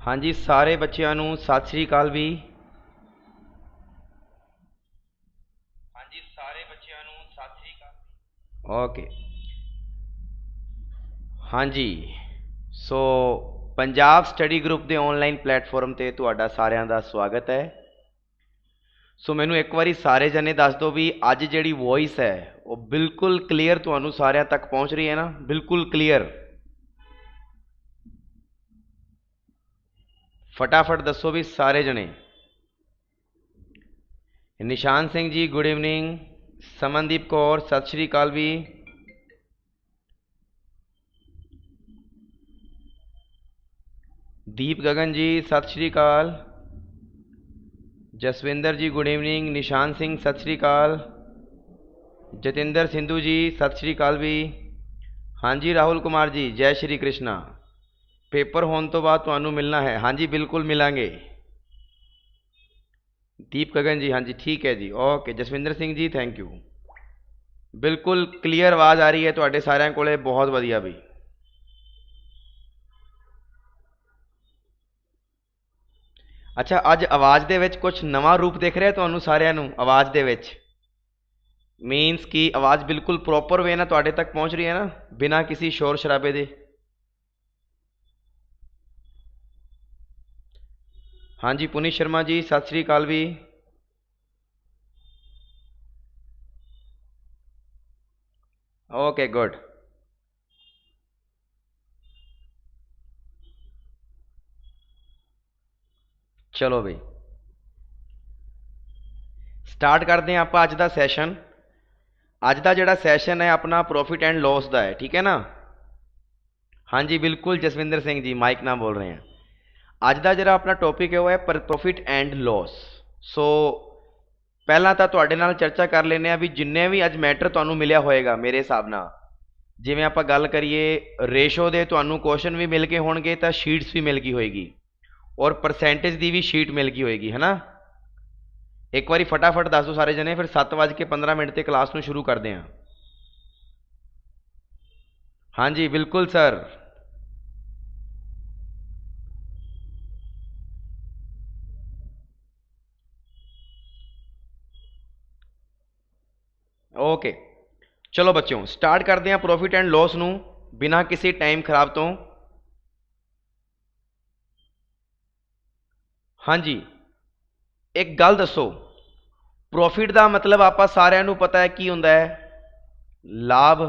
हाँ जी, सारे बच्चों ਨੂੰ सत श्री अकाल भी। हाँ जी, सारे बच्चों ਨੂੰ सत श्री अकाल। ओके। हाँ जी, सो पंजाब स्टडी ग्रुप के ऑनलाइन प्लेटफॉर्म ते तुहाडा सारिਆਂ ਦਾ स्वागत है। सो मैनू एक बारी सारे जने दस दो भी अज जिहड़ी वॉइस है वो बिल्कुल क्लीयर तुहानू सारिਆਂ तक पहुँच रही है ना, बिल्कुल क्लीयर। फटाफट दसो भी सारे जने। निशान सिंह जी गुड इवनिंग, समनदीप कौर सत श्री अकाल भी। दीप गगन जी सत श्री अकाल। जसविंदर जी गुड इवनिंग, निशान सिंह सत श्री अकाल। जतिंदर सिंधु जी सत श्री अकाल भी। हाँ जी राहुल कुमार जी जय श्री कृष्णा। पेपर होने तो बाद तुहानू मिलना है। हाँ जी बिल्कुल मिलांगे। दीप गगन जी हाँ जी ठीक है जी okay. Jaswinder Singh ji thank you. बिल्कुल क्लीयर आवाज़ आ रही है तुहाडे सारिਆਂ कोले, बहुत वधिया भी। अच्छा अज आवाज़ दे विच कुछ नवा रूप दिख रहा तुहानू सारिਆਂ नू आवाज़ दे विच? मीनस कि आवाज़ बिल्कुल प्रॉपर वे ना तुहाडे तक पहुँच रही है ना, बिना किसी शोर शराबे दे। हाँ जी पुनीत शर्मा जी सत श्री अकाल भी। Okay good. चलो बई स्टार्ट करते हैं आप अज का सैशन। अज का जोड़ा सैशन है अपना प्रॉफिट एंड लॉस का है, ठीक है ना। हाँ जी बिल्कुल जसविंदर सिंह जी माइक ना बोल रहे हैं। अज का जो अपना टॉपिक है वो है प्रॉफिट एंड लॉस। सो पहला तो तुहाडे नाल चर्चा कर लेने भी जिन्ने भी अज मैटर तुहानू मिलिया होएगा मेरे हिसाब नाल, जिवें आपां गल करिए रेशो दे तुहानू क्वेश्चन भी मिल गए होणगे तो शीट्स भी मिल गई होएगी और परसेंटेज की भी शीट मिल गई होएगी, है ना। एक बारी फटाफट दस दो सारे जने, फिर 7:15 से क्लास में शुरू करते हैं। हाँ जी बिल्कुल सर। ओके चलो बच्चों स्टार्ट करते हैं प्रॉफिट एंड लॉस नू बिना किसी टाइम खराब तो। हाँ जी एक गल दसो, प्रॉफिट का मतलब आप सारिਆਂ नू पता है की हुंदा है? लाभ,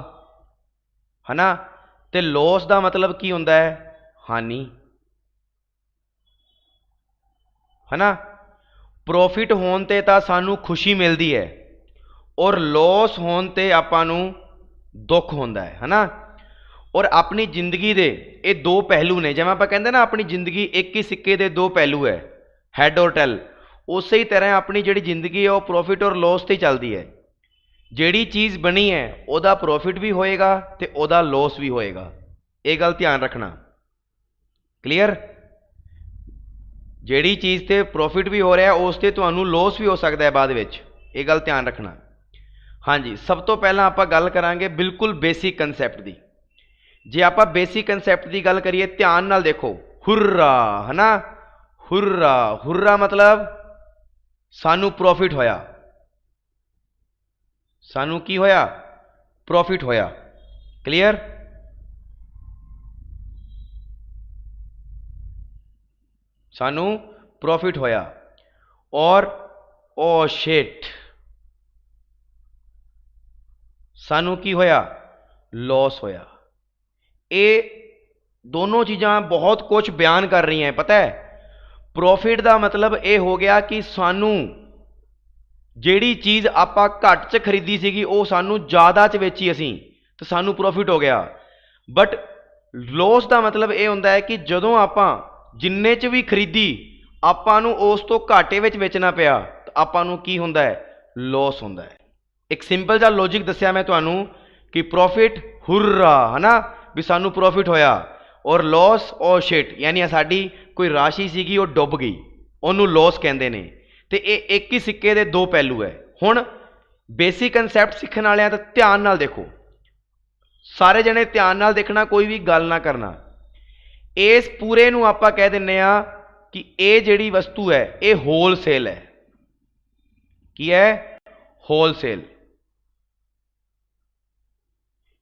है ना। ते लॉस का मतलब की हुंदा है? हानि, है ना। प्रॉफिट होने ते तां सानू खुशी मिलती है और लॉस होने ते आपां नू दुख होंदा है ना। और अपनी जिंदगी दे ये दो पहलू ने, जिवें आपां कहंदे ना अपनी जिंदगी एक ही सिक्के दे दो पहलू है, हैड और टेल। उस ही तरह अपनी जिहड़ी जिंदगी है वो प्रॉफिट और लॉस ते चलती है। जिहड़ी चीज़ बनी है उहदा प्रॉफिट भी होएगा ते उहदा लॉस भी होएगा, ये गल ध्यान रखना। क्लीयर? जिहड़ी चीज़ ते प्रॉफिट भी हो रहा है उस ते तुहानू लॉस भी हो सकता है बाद विच, ये गल ध्यान रखना। हाँ जी सब तो पहला आपां गल करांगे बिल्कुल बेसिक कंसैप्ट दी। जे आप बेसिक कंसैप्ट की गल करिए ध्यान नाल देखो, हुर्रा, है ना। हुर्रा, हुर्रा मतलब सानू प्रॉफिट होया, सानू की होया? प्रॉफिट होया। क्लियर? सानू प्रॉफिट होया। और ओ शिट सानू की होया? लॉस होया। ये दोनों चीज़ां बहुत कुछ बयान कर रही हैं, पता है। प्रॉफिट का मतलब ये हो गया कि सानू जिहड़ी चीज़ आपां घट च खरीदी सीगी वो सानू ज़्यादा च वेची असीं तो सानू प्रॉफिट हो गया। बट लॉस का मतलब ये होंदा है कि जदों आपां जिन्ने च भी खरीदी आपां नू उस तो घाटे विच बेचना पिया तो आपां नू की हुंदा है? लॉस हुंदा है। एक सिंपल जा लॉजिक दस्सिया मैं तुहानू कि प्रॉफिट हुर्रा, है ना, भी सानू प्रॉफिट होया, और लॉस ओ शिट यानी साडी कोई राशि सीगी वो डुब गई, उन्होंने लॉस कहते हैं। तो ये एक ही सिक्के के दो पहलू है। हुण बेसिक कंसैप्ट सीखण वालियां तो ध्यान नाल देखो, सारे जने ध्यान नाल देखना, कोई भी गल ना करना। इस पूरे नूं आपां कह दिंदे आ कि ये जिहड़ी वस्तु है ये होलसेल है। की है? होलसेल।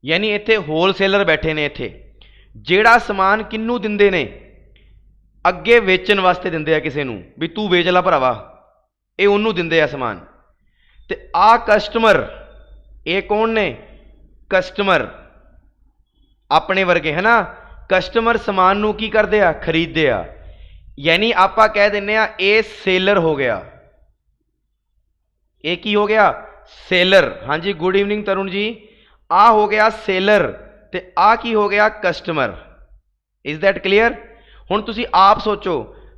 यानी इत्थे होलसेलर बैठे ने, इत्थे जिहड़ा समान किनू दिंदे ने, अगे वेचण वास्ते दिंदे आ किसी नूं भी तू वेच ला भरावा, ये उन्नू दिंदे आ समान। ते आ कस्टमर, ये कौन ने? कस्टमर अपने वर्गे है ना। कस्टमर समान नू की करदे आ? खरीददे आ। यानी आपां कह दिंदे आ ये सेलर हो गया। ये की हो गया? सेलर। हाँ जी, गुड इवनिंग तरुण जी। आ हो गया सेलर ते आ की हो गया? कस्टमर। Is that clear? हुण तुसी आप सोचो,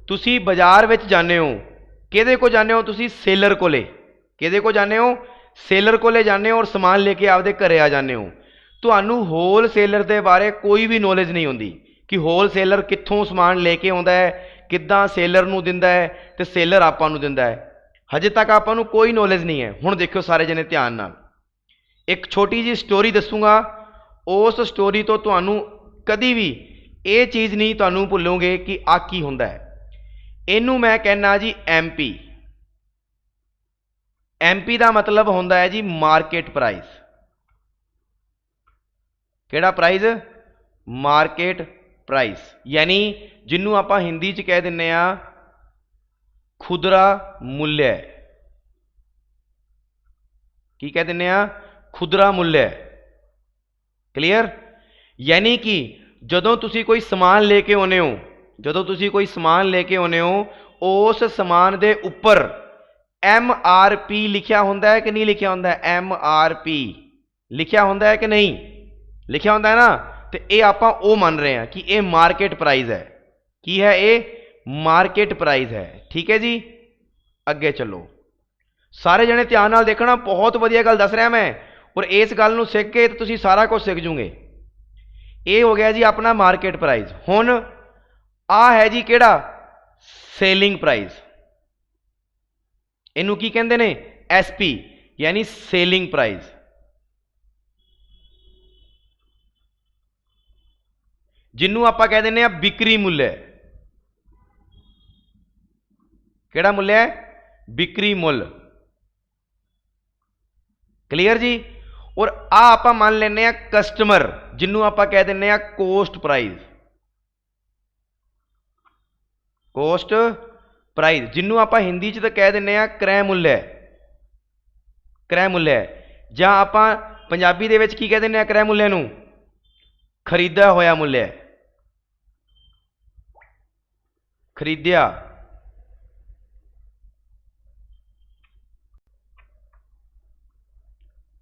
तुसी बाजार विच जाने हो, किहदे को जाने हो तुसी? सेलर कोले। किहदे को जाने हो? सेलर कोले जाने हो और समान लेके आपदे घरे आ जाने हो। तुहानू होलसेलर दे बारे कोई भी नॉलेज नहीं होंदी कि होलसेलर कित्थों समान लेके आउंदा है, किद्दां सेलर नू दिंदा है ते सेलर आपां नू दिंदा है। हजे तक आपां नू कोई नॉलेज नहीं है। हुण देखियो सारे जने ध्यान नाल, एक छोटी जी स्टोरी दसूँगा। उस स्टोरी तो तुहानू कदी भी ये चीज़ नहीं तुहानू भुल्लोगे कि आ की हुंदा है। इनू मैं कहना जी MP। MP का मतलब होंदा है जी मार्केट प्राइस। केड़ा प्राइस? Market price. यानी जिन्हों आप हिंदी च कह दिंने आ खुदरा मूल्य। की कह दिंने आ? खुदरा मूल्य। क्लीयर? यानी कि जदों तुसी कोई समान लेके आने हो, जदों तुसी कोई समान लेके आने हो, उस समान दे उपर MRP लिखिया होंदा है कि नहीं लिखिया होंदा है? MRP लिखिया होंदा है कि नहीं लिखिया होंदा है ना। तो ये आपां ओ मान रहे हैं कि ये मार्केट प्राइस है। की है? ये मार्केट प्राइस है। ठीक है जी, अगे चलो। सारे जने ध्यान नाल देखना, बहुत वधिया गल दस रहा मैं, और इस गल नूं सीख के तो तुसीं सारा कुछ सीख जूगे। ये हो गया जी अपना मार्केट प्राइस। हुण आ है जी केड़ा? Selling price. इनू की कहंदे ने? SP, यानी सेलिंग प्राइस। जिन्हों आप कह दें बिक्री मूल्य। केड़ा मूल्य है? बिक्री मूल्य। क्लीयर जी? और आप मान लेने कस्टमर, जिन्हों आप कह दें कोस्ट प्राइस। कोस्ट प्राइस, जिन्हों आप हिंदी च तो कह दें क्रय मूल्य। क्रय मूल्य। जां आप पंजाबी दे विच की कह दें क्रय मूल्य नूं? खरीदा होया मूल्य। खरीदिया।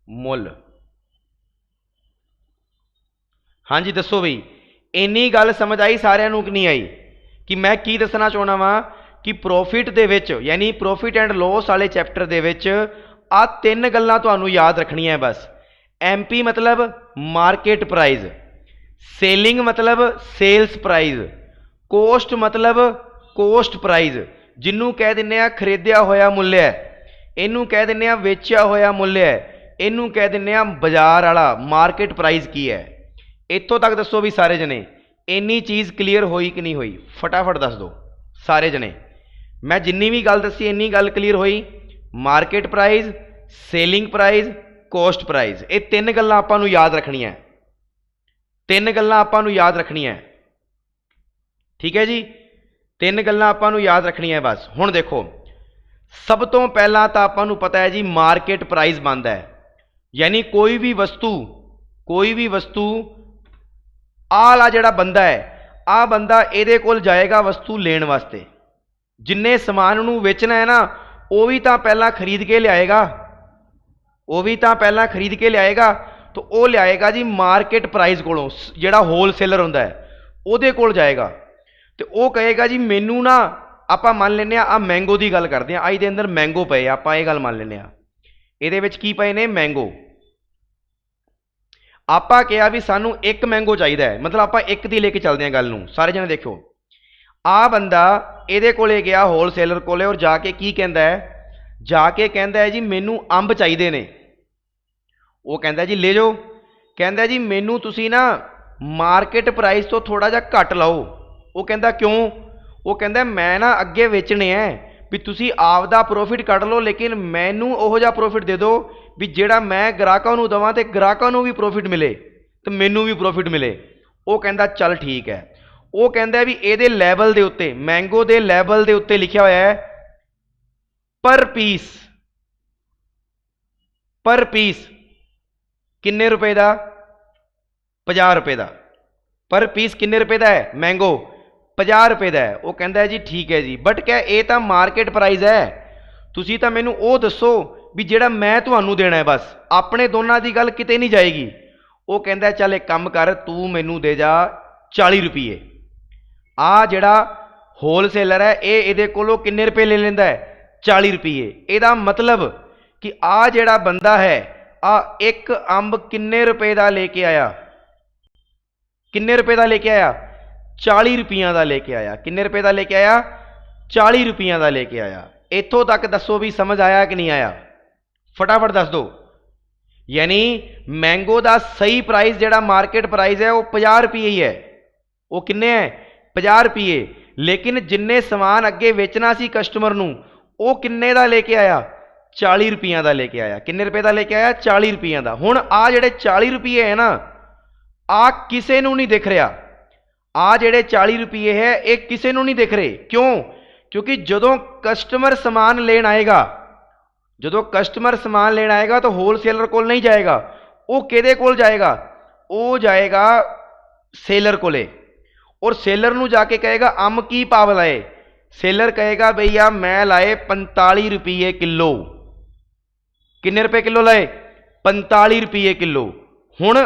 मुल। हाँ जी दसो बई, इन्नी गल समझ आई सारिਆਂ ਨੂੰ कि नहीं आई? कि मैं की दसना चाहना वा कि प्रॉफिट दे विच, यानी प्रॉफिट एंड लॉस वाले चैप्टर दे विच आ तीन गल्लां तुहानू याद रखनियां है बस। MP मतलब मार्केट प्राइस, सेलिंग मतलब सेल्स प्राइस, कोस्ट मतलब कोस्ट प्राइस, जिन्हों कह दिंने आ खरीदिया होया मूल्य, इनू कह दिंने आ वेचिया होया मूल्य, इनू कह दिंने आ बाजार वाला मार्केट प्राइस की है। इतों तक दसो भी सारे जने, इन्नी चीज़ क्लीयर होई कि नहीं हुई? फटाफट दस दो सारे जने। मैं जिन्नी भी गल दसी इन्नी गल क्लीयर हुई? Market price, selling price, coast price, ये तीन गल्लां आपां नूं याद रखनियां। तीन गल्लां आपां नूं याद रखनियां। ठीक है जी, तीन गल्लां आपां नूं याद रखनियां बस। हुण देखो, सब तो पहला तो आपां नूं पता है जी मार्केट प्राइस बनता है, यानी कोई भी वस्तु आला जिहड़ा बंदा है, आ बंदा इहदे कोल जाएगा वस्तु लेण वास्ते। जिन्ने समान नूं वेचना है ना, वो भी तो पहला खरीद के लियाएगा, वो भी तो पहला खरीद के लियाएगा। तो वो लियाएगा जी मार्केट प्राइस कोलों, जिहड़ा होलसेलर हुंदा है उहदे कोल जाएगा। तो वो कहेगा जी मैनू ना, आपां मान लैंदे आ मैंगो की गल करते हैं, अज दे अंदर मैंगो पे, आपां ये गल मान लैंदे आ, इहदे विच की पे ने? मैंगो। आपां कहा भी सानू एक मैंगो चाहिए है, मतलब आपां एक दी लेके चलते हैं गल नूं। सारे जने देखो, आ बंदा इहदे कोले गया होलसेलर कोले, और जाके की कहंदा है? जाके कहंदा है जी मैनू अंब चाहिए ने। वो कहंदा जी ले जाओ। कहंदा जी मैनू तुसी ना मार्केट प्राइस तो थोड़ा जा घट लाओ, वो कहता क्यों? वो कहता मैं ना अगे वेचने हैं भी तुसी आपदा प्रॉफिट कढ़ लो, लेकिन मैनू ओहो जिहा प्रॉफिट दे दो भी जिहड़ा मैं ग्राहकां नूं देवां ते ग्राहकां नूं भी प्रॉफिट मिले तो मैनू भी प्रॉफिट मिले। वो कहता चल ठीक है। वो कहता भी ये लैबल के उत्ते, मैंगो के लैबल के उत्ते लिखा हुआ है पर पीस किन्ने रुपए का? 50 रुपए का। पर पीस किन्ने रुपए का है? मैंगो 50 रुपए का है। वो कहता है जी ठीक है जी, बट क्या ये तो मार्केट प्राइस है, तुसी तो मैनू वो दसो भी जिहड़ा मैं तुहानू देना है, बस अपने दोनों की गल किते नहीं जाएगी। वो कहता चल एक काम कर, तू मैनू दे जा 40 रुपये। आ जिहड़ा होलसेलर है ये इहदे कोलों किन्ने रुपए ले लैंदा है? 40 रुपये। इहदा मतलब कि आ जिहड़ा बंदा है आ एक अंब किन्ने रुपए का लेके आया? किन्ने रुपए का लेके आया? 40 रुपया का लेके आया। किन्ने रुपए का लेके आया? 40 रुपया का लेके आया। इत्थों तक दसो भी समझ आया कि नहीं आया? फटाफट दस दो। यानी मैंगो का सही प्राइस जिहड़ा मार्केट प्राइस है वो 50 रुपये ही है। वो किन्ने है? 50 रुपये। लेकिन जिन्ने समान अगे वेचना सी कस्टमर नूं वो किन्ने का लेके आया? 40 रुपया का लेके आया। किन्ने रुपए का लेके आया? 40 रुपया का। हुण आ जिहड़े 40 रुपये है ना, आ किसे नूं नहीं दिख रहा। आ जिहड़े 40 रुपये है ये किसे नूं नहीं दिख रहे। क्यों? क्योंकि जदों कस्टमर समान लेन आएगा, जदों कस्टमर समान लेन आएगा तो होलसेलर कोल नहीं जाएगा, वो किहदे कोल जाएगा? वो जाएगा सेलर कोले, और सेलर नूं जाके कहेगा अंब की भाव लाए? सेलर कहेगा भैया मैं लाए 45 रुपये किलो। किन्ने रुपए किलो लाए? 45 रुपये किलो। हुण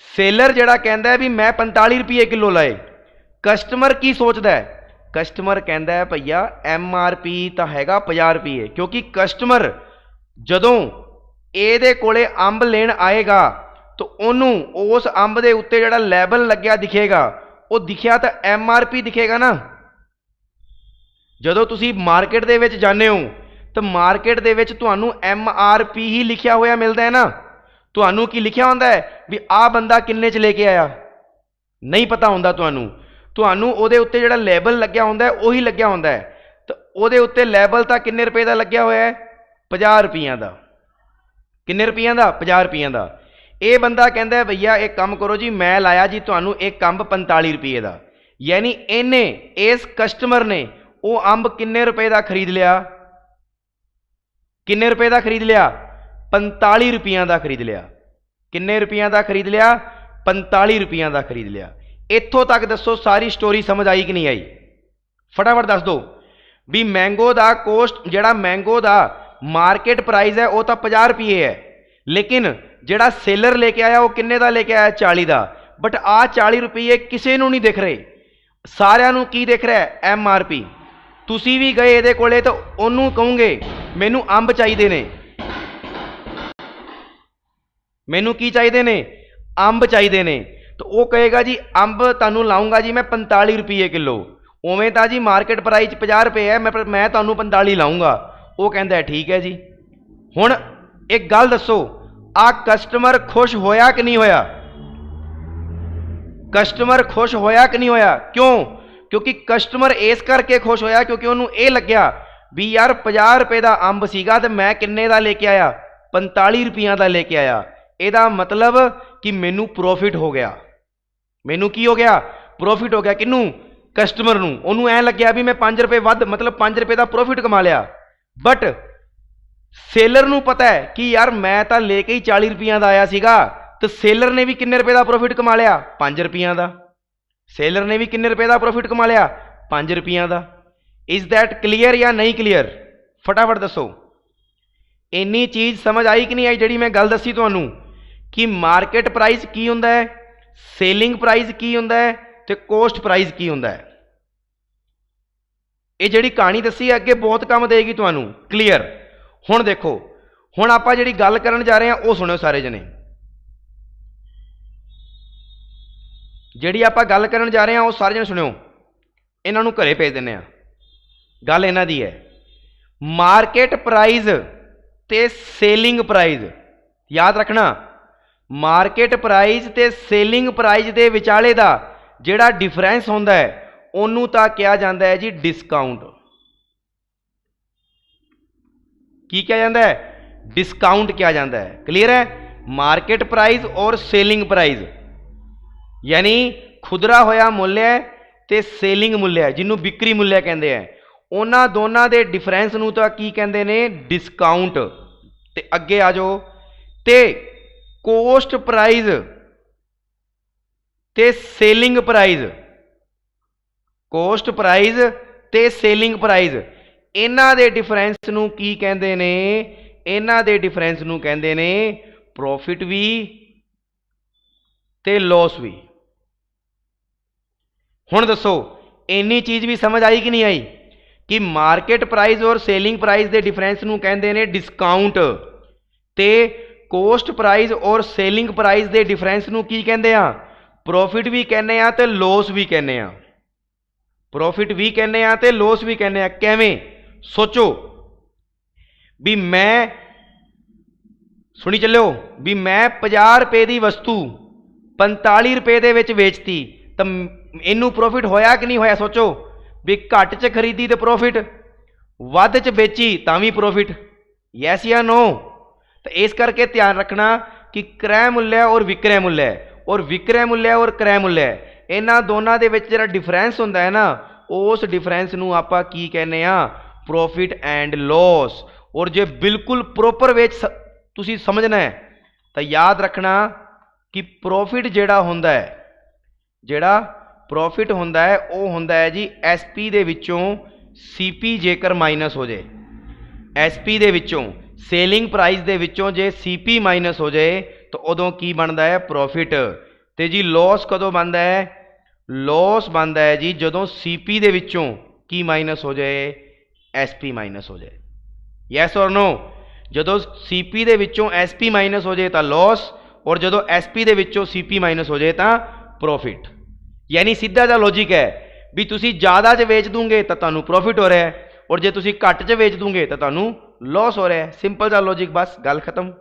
सेलर जिहड़ा कहंदा है भी मैं 45 रुपये किलो लाए, कस्टमर की सोचता है? कस्टमर कहता है भैया MRP तो हैगा 50 रुपये, क्योंकि कस्टमर जदों ये कोले अंब लेन आएगा तो उन्होंने उस अंब के उत्ते जिहड़ा लैबल लग्या दिखेगा, वो दिखिया तो MRP दिखेगा ना। जदों तुसी मार्केट दे विच जाने हो तो मार्केट दे विच तुहानू MRP ही लिखिया होया मिलता है ना। तुहानू की लिखिया होंदा है भी आ बंदा किन्ने च लेके आया? नहीं पता होंदा तुहानू। तुहानू उहदे उत्ते जिहड़ा लैबल लग्या होंदा है उही लग्या होंदा है, तो उहदे उत्ते लैबल तां किन्ने रुपए दा लग्या होया है? 50 रुपया दा। किन्ने रुपया दा? 50 रुपया दा। ये बंदा कहता है भैया एक काम करो जी, मैं लाया जी तुहानू एक अंब 45 रुपये का। यानी इन्ने इस कस्टमर ने वो अंब किन्ने रुपए का खरीद लिया? किन्ने रुपए का खरीद लिया? 45 रुपया का खरीद लिया। किन्ने रुपया का खरीद लिया? 45 रुपया का खरीद लिया। इत्थों तक दसो सारी स्टोरी समझ आई कि नहीं आई? फटाफट दस दो भी मैंगो का कोस्ट जिहड़ा मैंगो का मार्केट प्राइस है वो तो 50 रुपये है, लेकिन जिहड़ा सेलर लेके आया वो किन्ने का लेके आया? 40 का। बट आ 40 रुपये किसी नूं नहीं दिख रहे, सारिਆਂ ਨੂੰ की दिख रहा है? MRP। तुसी भी गए ਇਹਦੇ ਕੋਲੇ तो ਉਹਨੂੰ ਕਹੋਗੇ मैनू अंब चाहिए ने, मैनू की चाहिए ने? अंब चाहिए ने। तो वह कहेगा जी अंब तुहानू लाऊंगा जी मैं 45 रुपये किलो। उवें तो जी मार्केट प्राइस 50 रुपये है, मैं तुहानू 45 लाऊंगा। वो कहता है ठीक है जी। हुण एक गल दसो, आ कस्टमर खुश होया कि नहीं होया? कस्टमर खुश होया कि नहीं होया? क्यों? क्योंकि कस्टमर इस करके खुश होया क्योंकि उन्होंने ये लग्या भी यार 50 रुपए का अंब सीगा ते मैं किन्ने का लेके आया? 45 रुपया का लेके आया। ਇਹਦਾ मतलब कि मैनू प्रॉफिट हो गया। मैनू की हो गया? प्रॉफिट हो गया। किनू? कस्टमर नू। उन्होंने ऐ लग्या भी मैं 5 रुपए वध मतलब 5 रुपए का प्रॉफिट कमा लिया। बट सेलर नू पता है कि यार मैं तो लेके ही 40 रुपया का आया सीगा, तो सेलर ने भी किन्ने रुपए का प्रॉफिट कमा लिया? 5 रुपया का। सेलर ने भी किन्ने रुपए का प्रॉफिट कमा लिया? 5 रुपया का। इज दैट क्लीयर या नहीं क्लीयर? फटाफट दसो। इन्नी चीज़ समझ आई कि नहीं आई जिहड़ी मैं गल दसी तुहानू कि मार्केट प्राइस की हुंदा है, सेलिंग प्राइस की हुंदा है ते कोस्ट प्राइस की हुंदा है। ये जिहड़ी कहानी दसी है अगे बहुत काम देगी तुहानू। क्लीयर? हुण देखो, हुण आपां जिहड़ी गल करन जा रहे हैं वो सुणो सारे जने। जिहड़ी आपां गल करन जा रहे हैं वो सारे जने सुणिओ। इन्हां नूं घरे भेज दिंदे आ। गल इन्हां दी है मार्केट प्राइस ते सेलिंग प्राइस। याद रखना, मार्केट प्राइस ते सेलिंग प्राइस दे विचाले दा जिहड़ा डिफरेंस होंदा है ਉਹਨੂੰ ਤਾਂ ਕਿਹਾ ਜਾਂਦਾ ਹੈ ਜੀ डिस्काउंट। की क्या जाता है? डिस्काउंट किया जाता है। क्लियर है? मार्केट प्राइस और सेलिंग प्राइस यानी खुदरा होया मूल्य ते सेलिंग मूल्य जिन्हों बिक्री मूल्य कहते हैं, उन्होंने दोनों के डिफरेंस नूं तां की कहते हैं? डिस्काउंट। ते अगे आ जाओ, ते कोस्ट प्राइस ते सेलिंग प्राइस, कोस्ट प्राइस ते सेलिंग प्राइस इन्हां दे डिफरेंस नूं की कहंदे ने? इन्हां दे डिफरेंस नूं कहंदे ने प्रॉफिट भी ते लॉस भी। हुण दसो इन्नी चीज़ भी समझ आई कि नहीं आई कि मार्केट प्राइस और सेलिंग प्राइस दे डिफरेंस नूं कहंदे ने डिस्काउंट, ते कोस्ट प्राइस और सेलिंग प्राइस दे डिफरेंस नूं की कहंदे आ? प्रॉफिट भी कहने आ ते लॉस भी कहने आ। प्रॉफिट भी कहने आ ते लॉस भी कहने आ। किवें? सोचो भी मैं, सुनी चलो भी मैं 50 रुपए की वस्तु 45 रुपए दे विच वेचती तो इनू प्रॉफिट होया कि नहीं होया? सोचो भी घट च खरीदी तो प्रॉफिट, वध च बेची तां भी प्रॉफिट। यस या नो? तो इस करके ध्यान रखना कि क्रय मूल्य और विक्रय मूल्य और विक्रय मूल्य और क्रय मूल्य इन्हां दोनों दे विच जिहड़ा डिफरेंस हुंदा है ना, उस डिफरेंस नूं आपां की कहने आ? Profit and loss. और जे बिल्कुल प्रोपर वे तुसी समझना है तो याद रखना कि प्रॉफिट जिहड़ा हुंदा है, जिहड़ा प्रॉफिट हुंदा है वो हुंदा है जी SP दे विचों CP जेकर माइनस हो जाए, SP दे विचों सेलिंग प्राइस दे विचों जे CP माइनस हो जाए तो उदों की बनता है? प्रॉफिट। तो जी लॉस कदों बनता है? लॉस बनता है जी जदों CP दे विचों की माइनस हो जाए? SP माइनस हो जाए। यस और नो? जदों CP दे विचों SP माइनस हो जाए तो लॉस, और जदों SP दे विचों CP माइनस हो जाए तो प्रॉफिट। यानी सीधा जा लॉजिक है भी तुसी ज़्यादा च वेच दूंगे तो तुहानू प्रॉफिट हो रहा है, और जे तुसी घट च वेच दूंगे तो तुहानू लॉस हो रहा है। सिंपल जा लॉजिक, बस गल खत्म।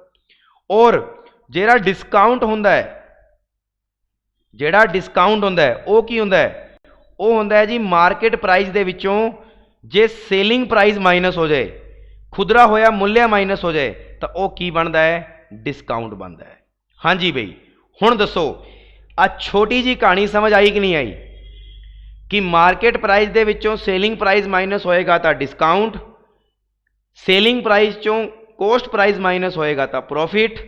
और जिहड़ा डिस्काउंट हुंदा है, जिहड़ा डिस्काउंट हुंदा है वो की हुंदा है? वो हुंदा है जी मार्केट प्राइस दे विचों जे सेलिंग प्राइस माइनस हो जाए, खुदरा होया मूल्य माइनस हो जाए तो वह की बनता है? डिस्काउंट बनता है। हाँ जी बई, हुण दसो आ छोटी जी कहानी समझ आई कि नहीं आई कि मार्केट प्राइस दे विचों सेलिंग प्राइस माइनस होएगा तो डिस्काउंट, सेलिंग प्राइस चों कोस्ट प्राइस माइनस होएगा तो प्रॉफिट,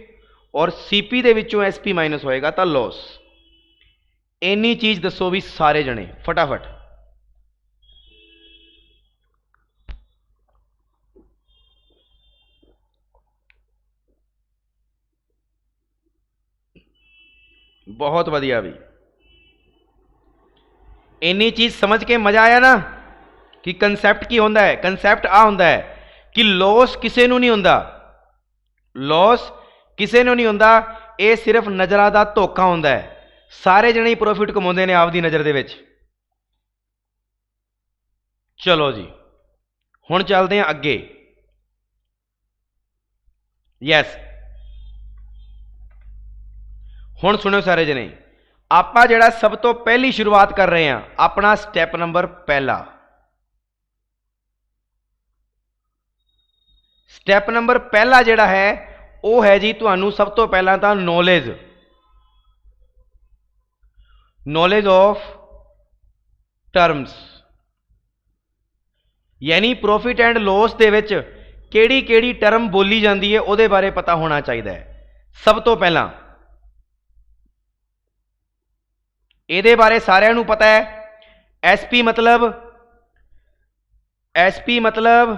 और CP दे विचों SP माइनस होएगा तो लॉस। इन्नी चीज़ दसो भी सारे जने फटाफट। बहुत वधिया भी। इन्नी चीज़ समझ के मज़ा आया ना कि कंसैप्ट की होंदा है? कंसैप्ट आ होंदा है कि लॉस किसी नूं नहीं होंदा, लॉस किसी नूं नहीं होंदा, ये सिर्फ नज़रां दा धोखा होंदा है। सारे जने ही प्रॉफिट कमाउंदे ने आपदी नज़र दे विच। चलो जी हुण चलदे हां अगे। यस, हुण सुनो सारे जने, आपां जिहड़ा सब तो पहली शुरुआत कर रहे हैं अपना स्टैप नंबर पहला। स्टैप नंबर पहला जिहड़ा है वो है जी तुहानू सब तो पहला तो नॉलेज, नॉलेज ऑफ टर्म्स, यानी प्रॉफिट एंड लॉस दे विच केड़ी केड़ी टर्म बोली जाती है उहदे बारे पता होना चाहिए। सब तो पहला इहदे बारे सारिआं नूं पता है। SP मतलब, SP मतलब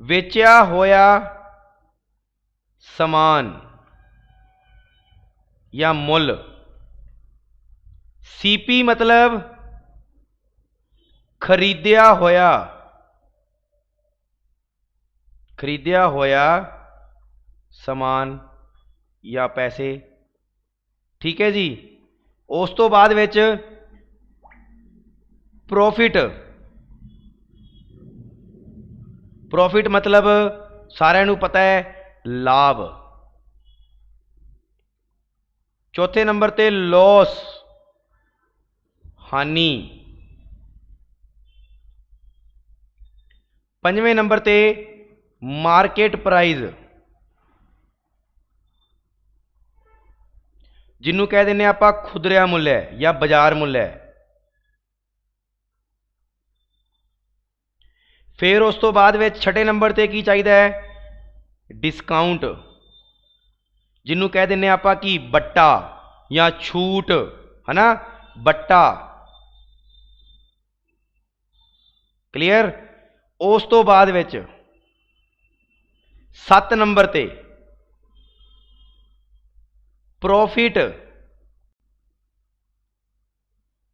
वेचिया होया समान या मुल। CP मतलब खरीदिया होया समान या पैसे। ठीक है जी। उस तो बाद विच प्रॉफिट, प्रॉफिट मतलब सारिआं नूं पता है लाभ। चौथे नंबर ते लॉस, हानि। 5वें नंबर ते मार्केट प्राइस, जिन्हों कह दें आप खुदरा मुल्य या बाजार मुल्य। फिर उस तो बाद 6 नंबर ते की चाहिए है, डिस्काउंट, जिन्हों कह दें आप कि बट्टा या छूट, है ना, बट्टा। क्लीयर। उस तो बाद 7 नंबर ते प्रॉफिट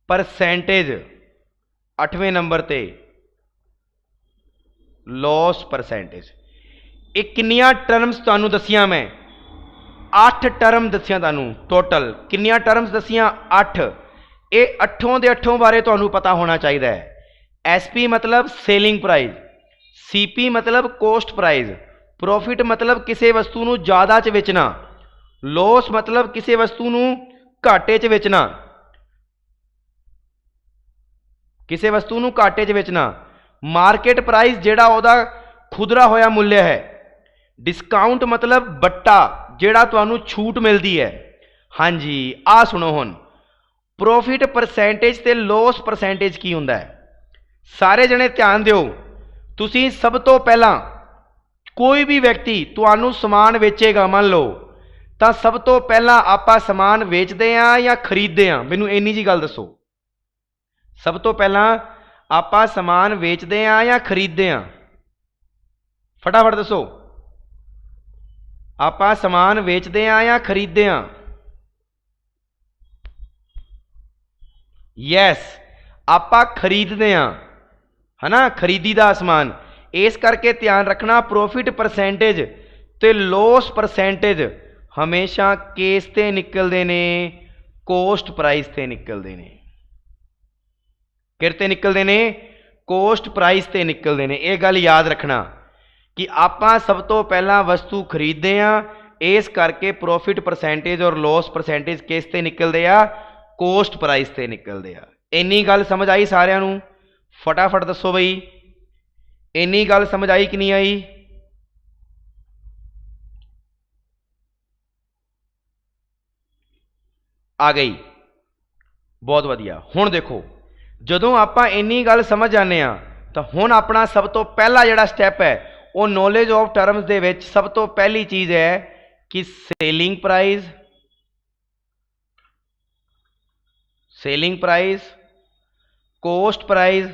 परसेंटेज, 8वें नंबर ते लॉस परसेंटेज। ये किन्नियां टर्म्स तुहानू दसियां मैं, 8 टर्म दसियां तुहानू टोटल। किन्नियां टर्म्स दसियां? 8। ये 8 के 8 बारे तुहानू पता होना चाहिए है। SP मतलब सेलिंग प्राइस, CP मतलब कोस्ट प्राइस, प्रॉफिट मतलब किसी वस्तु नू ज़्यादा च बेचना, लॉस मतलब किसी वस्तु नू घाटे च बेचना, किसी वस्तु नू घाटे च बेचना। मार्केट प्राइस जेड़ा ओदा खुदरा होया मूल्य है। डिस्काउंट मतलब बट्टा, जेड़ा तुहानू छूट मिलती है। हाँ जी, आ सुनो हुण, प्रॉफिट परसेंटेज ते लॉस परसेंटेज की हुंदा है। सारे जने ध्यान दिओ। तुसीं सब तो पहला कोई भी व्यक्ति तुहानू समान वेचेगा, मान लो, तो सब तो पहला आपां समान वेचते हैं या खरीदते हैं? मैनू इन्नी जी गल दसो। सब तो पहला आपां समान वेचते हैं या खरीदते हैं? फटाफट दसो। आपां समान वेचते हैं या खरीदते हैं? यस, आपां खरीदते हैं, है ना, खरीदी दा समान। इस करके ध्यान रखना, प्रॉफिट परसेंटेज ते लॉस परसेंटेज हमेशा केस ते निकलते ने, कोस्ट प्राइस ते निकलते हैं। किरते निकलते ने? कोस्ट प्राइस ते निकलते हैं। यह गल याद रखना कि आपां सब तो पहला वस्तु खरीदते हैं, इस करके प्रॉफिट परसेंटेज और लॉस परसेंटेज किस ते निकलते हैं? कोस्ट प्राइस ते निकलते हैं। इन्नी गल समझ आई सारिਆਂ ਨੂੰ? फटाफट दसो बई, इन्नी गल समझ आई कि नहीं आई? आ गई, बहुत वधिया। हुण देखो, जदों आपां इन्नी गल समझ आने तो हुण अपना सब तो पहला जिहड़ा स्टैप है वो नॉलेज ऑफ टर्म्स दे विच सब तो पहली चीज़ है कि selling price, selling price, coast price,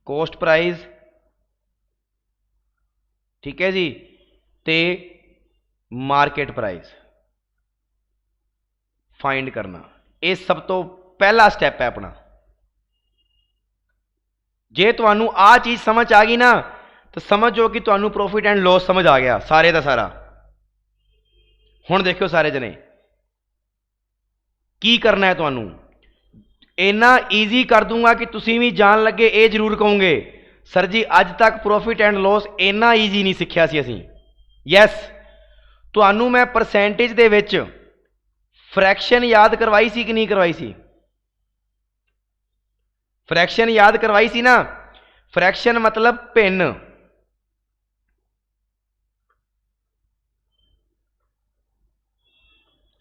coast price, ठीक है जी, ते मार्केट प्राइस फाइंड करना। ये सब तो पहला स्टैप है अपना। जे तुहानू आ चीज़ समझ आ गई ना तो समझो कि तुहानू प्रॉफिट एंड लॉस समझ आ गया सारे का सारा। हुण देखो सारे जने की करना है तुहानू, इन्ना ईजी कर दूंगा कि तुसीं भी जान लगे ये जरूर कहोगे सर जी अज तक प्रॉफिट एंड लॉस इन्ना ईजी नहीं सीखिया सी असीं। यस, तुहानू मैं परसेंटेज दे विच फ्रैक्शन याद करवाई सी कि नहीं करवाई सी? फ्रैक्शन याद करवाई सी ना? फ्रैक्शन मतलब भिन्न।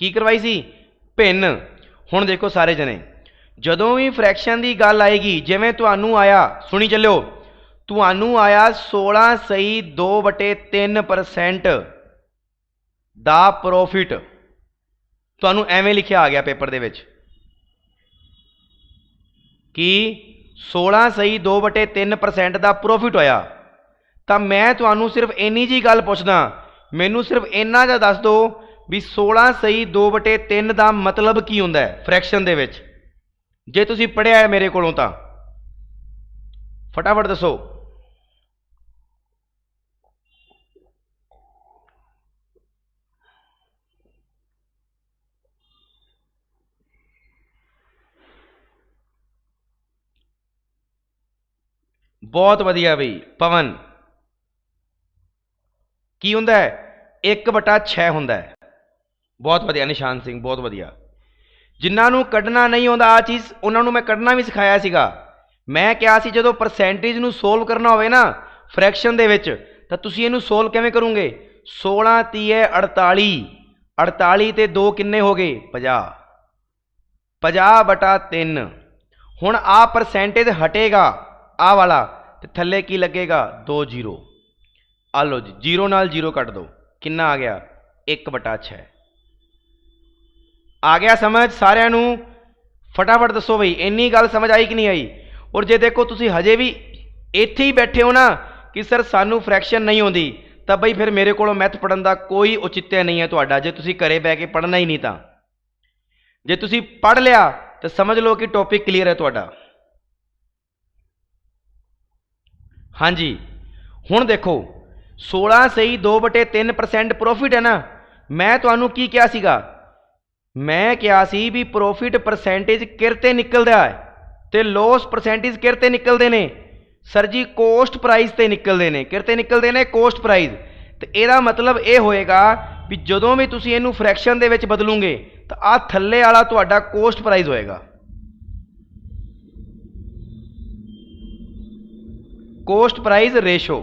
की करवाई सी? भिन्न। हुण देखो सारे जने, जदों भी फ्रैक्शन की गल आएगी, जिवें तुहानू आया, सुनी चलो, तुहानू आया 16/2/3% दा प्रॉफिट, तुहानू एवें लिखिया आ गया पेपर दे विच कि 16/2/3% दा प्रॉफिट होया, तो मैं तुहानू सिर्फ इन्नी जी गल पुछदा, मैनू सिर्फ इन्ना जा दस दो भी 16/2/3 का मतलब की हुंदा है फ्रैक्शन दे विच? जे तुसीं पढ़िया है मेरे कोलों तां फटाफट दसो। बहुत वधिया बई पवन, की हुंदा है 1/6 हुंदा है। बहुत वधिया निशान सिंह, बहुत वधिया। जिन्होंने कढ़ना नहीं आता आ चीज़ उन्होंने मैं कढ़ना भी सिखाया सीगा। मैं क्या सी जदों परसेंटेज नूं सोल्व करना होवे ना फ्रैक्शन दे विच तां तुसीं इहनूं सोल्व किवें करोगे। 16 तीए 48, 48 ते 2 किन्ने हो गए 50, 50/3। हुण आ परसेंटेज हटेगा आ वाला ते थल्ले की लगेगा 2 जीरो। आ लो जी, जीरो नाल जीरो कट दो, किन्ना आ गया 1/6। आ गया समझ सारिਆਂ ਨੂੰ? फटाफट दसो बई इन्नी गल समझ आई कि नहीं आई। और जे देखो तुसी हजे भी इत्थे ही बैठे हो ना कि सर सानू फ्रैक्शन नहीं आती, तो बई फिर मेरे को मैथ पढ़न का कोई औचित्य नहीं है तुहाडा, जे तुसी घरे बह के पढ़ना ही नहीं। तो जे तुसी पढ़ लिया तो समझ लो कि टॉपिक क्लीयर है तुहाडा। हाँ जी, हुण देखो 16 सही 2/3% प्रॉफिट है ना। मैं तुहानू की कहा सीगा, मैं क्या सी भी प्रॉफिट परसेंटेज किरते निकलदा है ते लॉस परसेंटेज किरते निकलते हैं। सर जी कोस्ट प्राइस ते निकलते हैं। किरते निकलते हैं कोस्ट प्राइस। तो यदा मतलब ये होएगा भी जदों भी तुसीं इहनूं फ्रैक्शन दे विच बदलोगे तो आ थल्ले वाला तुहाडा कोस्ट प्राइस होएगा। कोस्ट प्राइस रेशो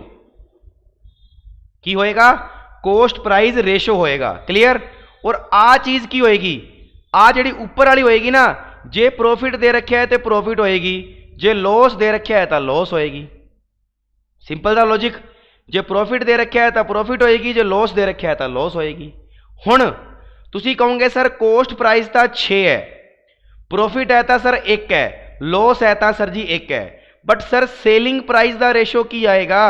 की होएगा, कोस्ट प्राइस रेशो होएगा। क्लीयर। और आ चीज़ की होएगी, आ जिहड़ी उपर वाली होएगी ना, जे प्रॉफिट दे रखा है तो प्रॉफिट होएगी, जे लॉस दे रखा है तो लॉस होएगी। सिंपल दा लॉजिक। जे प्रॉफिट दे रखा है तो प्रॉफिट होएगी, जे लॉस दे रखा है तो लॉस होएगी। हुण तुसीं कहोगे सर कोस्ट प्राइस तो 6 है, प्रॉफिट है तो सर 1 है, लॉस है तो सर जी 1 है, बट सर सेलिंग प्राइस का रेशो की आएगा?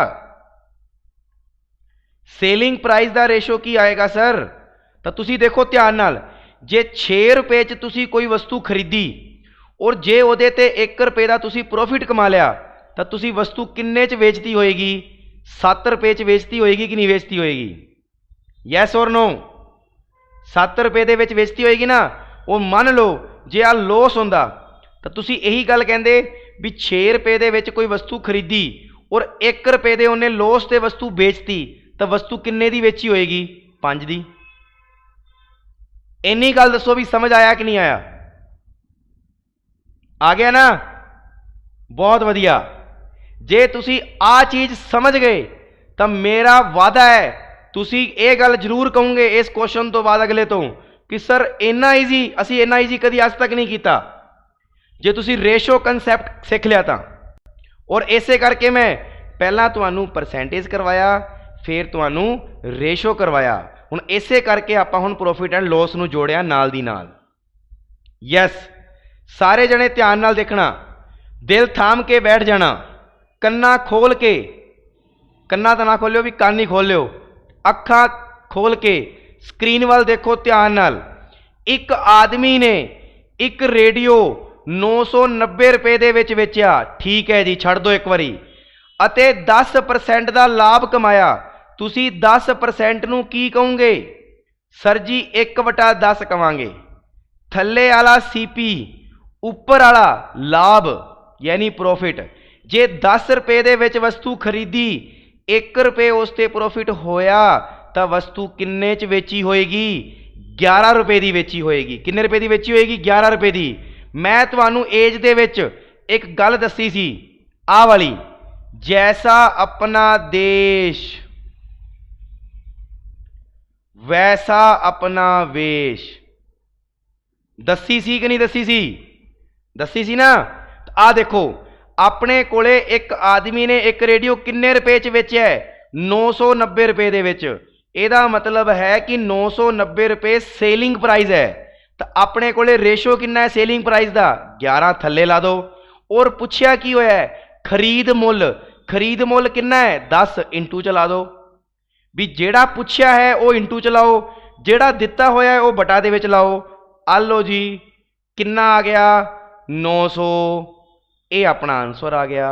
सेलिंग प्राइस का रेशो की आएगा सर? तो तुसी देखो ध्यान नाल, जे 6 रुपए च तुसी कोई वस्तु खरीदी और जे उहदे ते 1 रुपए का तुसी प्रॉफिट कमा लिया तो तुसी वस्तु किन्ने च बेचती होएगी? 7 रुपए च बेचती होएगी कि नहीं बेचती होएगी? यस और नो? 7 रुपए दे विच बेचती होएगी ना। वो मान लो जे आ लॉस होंदा तो तुसी यही गल कहंदे भी 6 रुपए दे विच कोई वस्तु खरीदी और 1 रुपए दे उन्हें लॉस ते वस्तु बेचती तो वस्तु किन्ने दी बेची होएगी? 5 दी। इन्नी गल दसो भी समझ आया कि नहीं आया? आ गया ना? बहुत वधिया। जे तुसी आ चीज़ समझ गए तो मेरा वादा है तुसी ये गल जरूर कहोगे इस क्वेश्चन तो बाद अगले तो कि सर इन्ना ईजी असी इन्ना ईजी कभी अज तक नहीं किया। जे तुसी रेशो कंसैप्ट सीख लिया था, और इसे करके मैं पहला तुहानू परसेंटेज करवाया फिर तुहानू रेशो करवाया। हुण इसे करके आपां हुण प्रॉफिट एंड लॉस नू जोड़िया नाल दी नाल। यस, सारे जने ध्यान नाल देखना, दिल थाम के बैठ जाना, कन्ना खोल के, कन्ना तो ना खोलियो भी कान ही खोल लियो, अखा खोल के स्क्रीन वाल देखो ध्यान नाल। एक आदमी ने एक रेडियो 990 रुपए दे विच वेचिया, ठीक है जी, छड़ दो एक बारी, अते 10% का लाभ कमाया। तुसी 10% नू की कहोगे? सर जी 1/10 कवांगे। थल्ले वाला सीपी, उपर वाला लाभ यानी प्रॉफिट। जे 10 रुपए दे विच वस्तु खरीदी, 1 रुपए उस ते प्रॉफिट होया तो वस्तु किन्ने च बेची होएगी? 11 रुपए की बेची होएगी। किन्ने रुपए की बेची होएगी? 11 रुपए की। मैं तुहानू एज दे विच एक गल दसी सी आ वाली, जैसा अपना देश वैसा अपना वेश। दसी सी कि नहीं दसी सी? दसी सी ना। आ देखो अपने कोले एक आदमी ने एक रेडियो किन्ने रुपए च बेचा है? 990 रुपए दे विच। एदा मतलब है कि 990 रुपए सेलिंग प्राइस है। तो अपने कोले रेशो किन्ना है सेलिंग प्राइस का? 11 थल्ले ला दो। और पूछया की होया है? खरीद मुल। खरीद मुल किन्ना है? 10 इंटू चला दो। भी जेड़ा पूछया है वो इंटू चलाओ, जेड़ा दिता होया है वो बटा दे विच लाओ। आ लो जी, किन्ना आ गया? 900। ये अपना आंसर आ गया।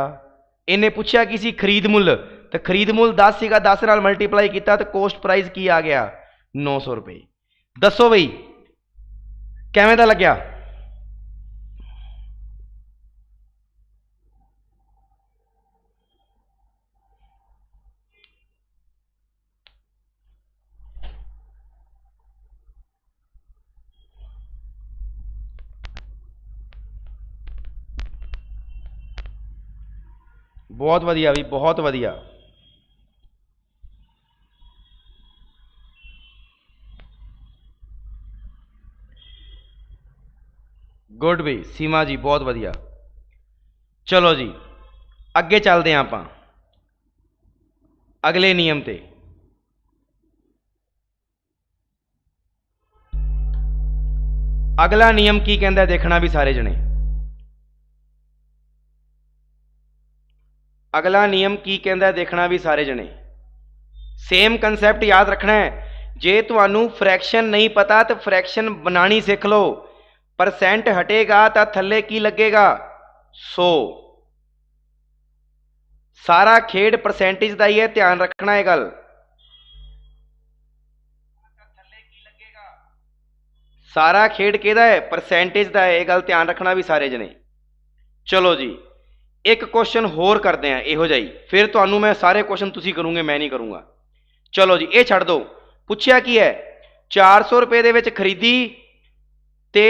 इन्हें पूछया कि सी खरीद मुल, तो खरीद मुल 10 सीगा, 10 नाल मल्टीप्लाई किया तो कोस्ट प्राइस की आ गया? 900 रुपए। दसो बई किवें दा लग्या? बहुत वधिया भी, बहुत वधिया। गुड भी सीमा जी, बहुत वधिया। चलो जी अगे चलते हैं आप अगले नियम ते। अगला नियम की कहता है देखना भी सारे जने। अगला नियम की कहता है देखना भी सारे जने। सेम कंसैप्ट याद रखना है। जे तुहानू फ्रैक्शन नहीं पता तो फ्रैक्शन बनानी सीख लो। परसेंट हटेगा तो थले की लगेगा 100। सारा खेड परसेंटेज का ही है, ध्यान रखना है गल। सारा खेड किहदा है? परसेंटेज का है, यह गल ध्यान रखना भी सारे जने। चलो जी एक क्वेश्चन होर करते हैं इहो जिहा ही, फिर तुहानू मैं सारे क्वेश्चन तुसीं करूंगे, मैं नहीं करूंगा। चलो जी ये छड्ड दो। पुछया की है 400 रुपए दे विच खरीदी ते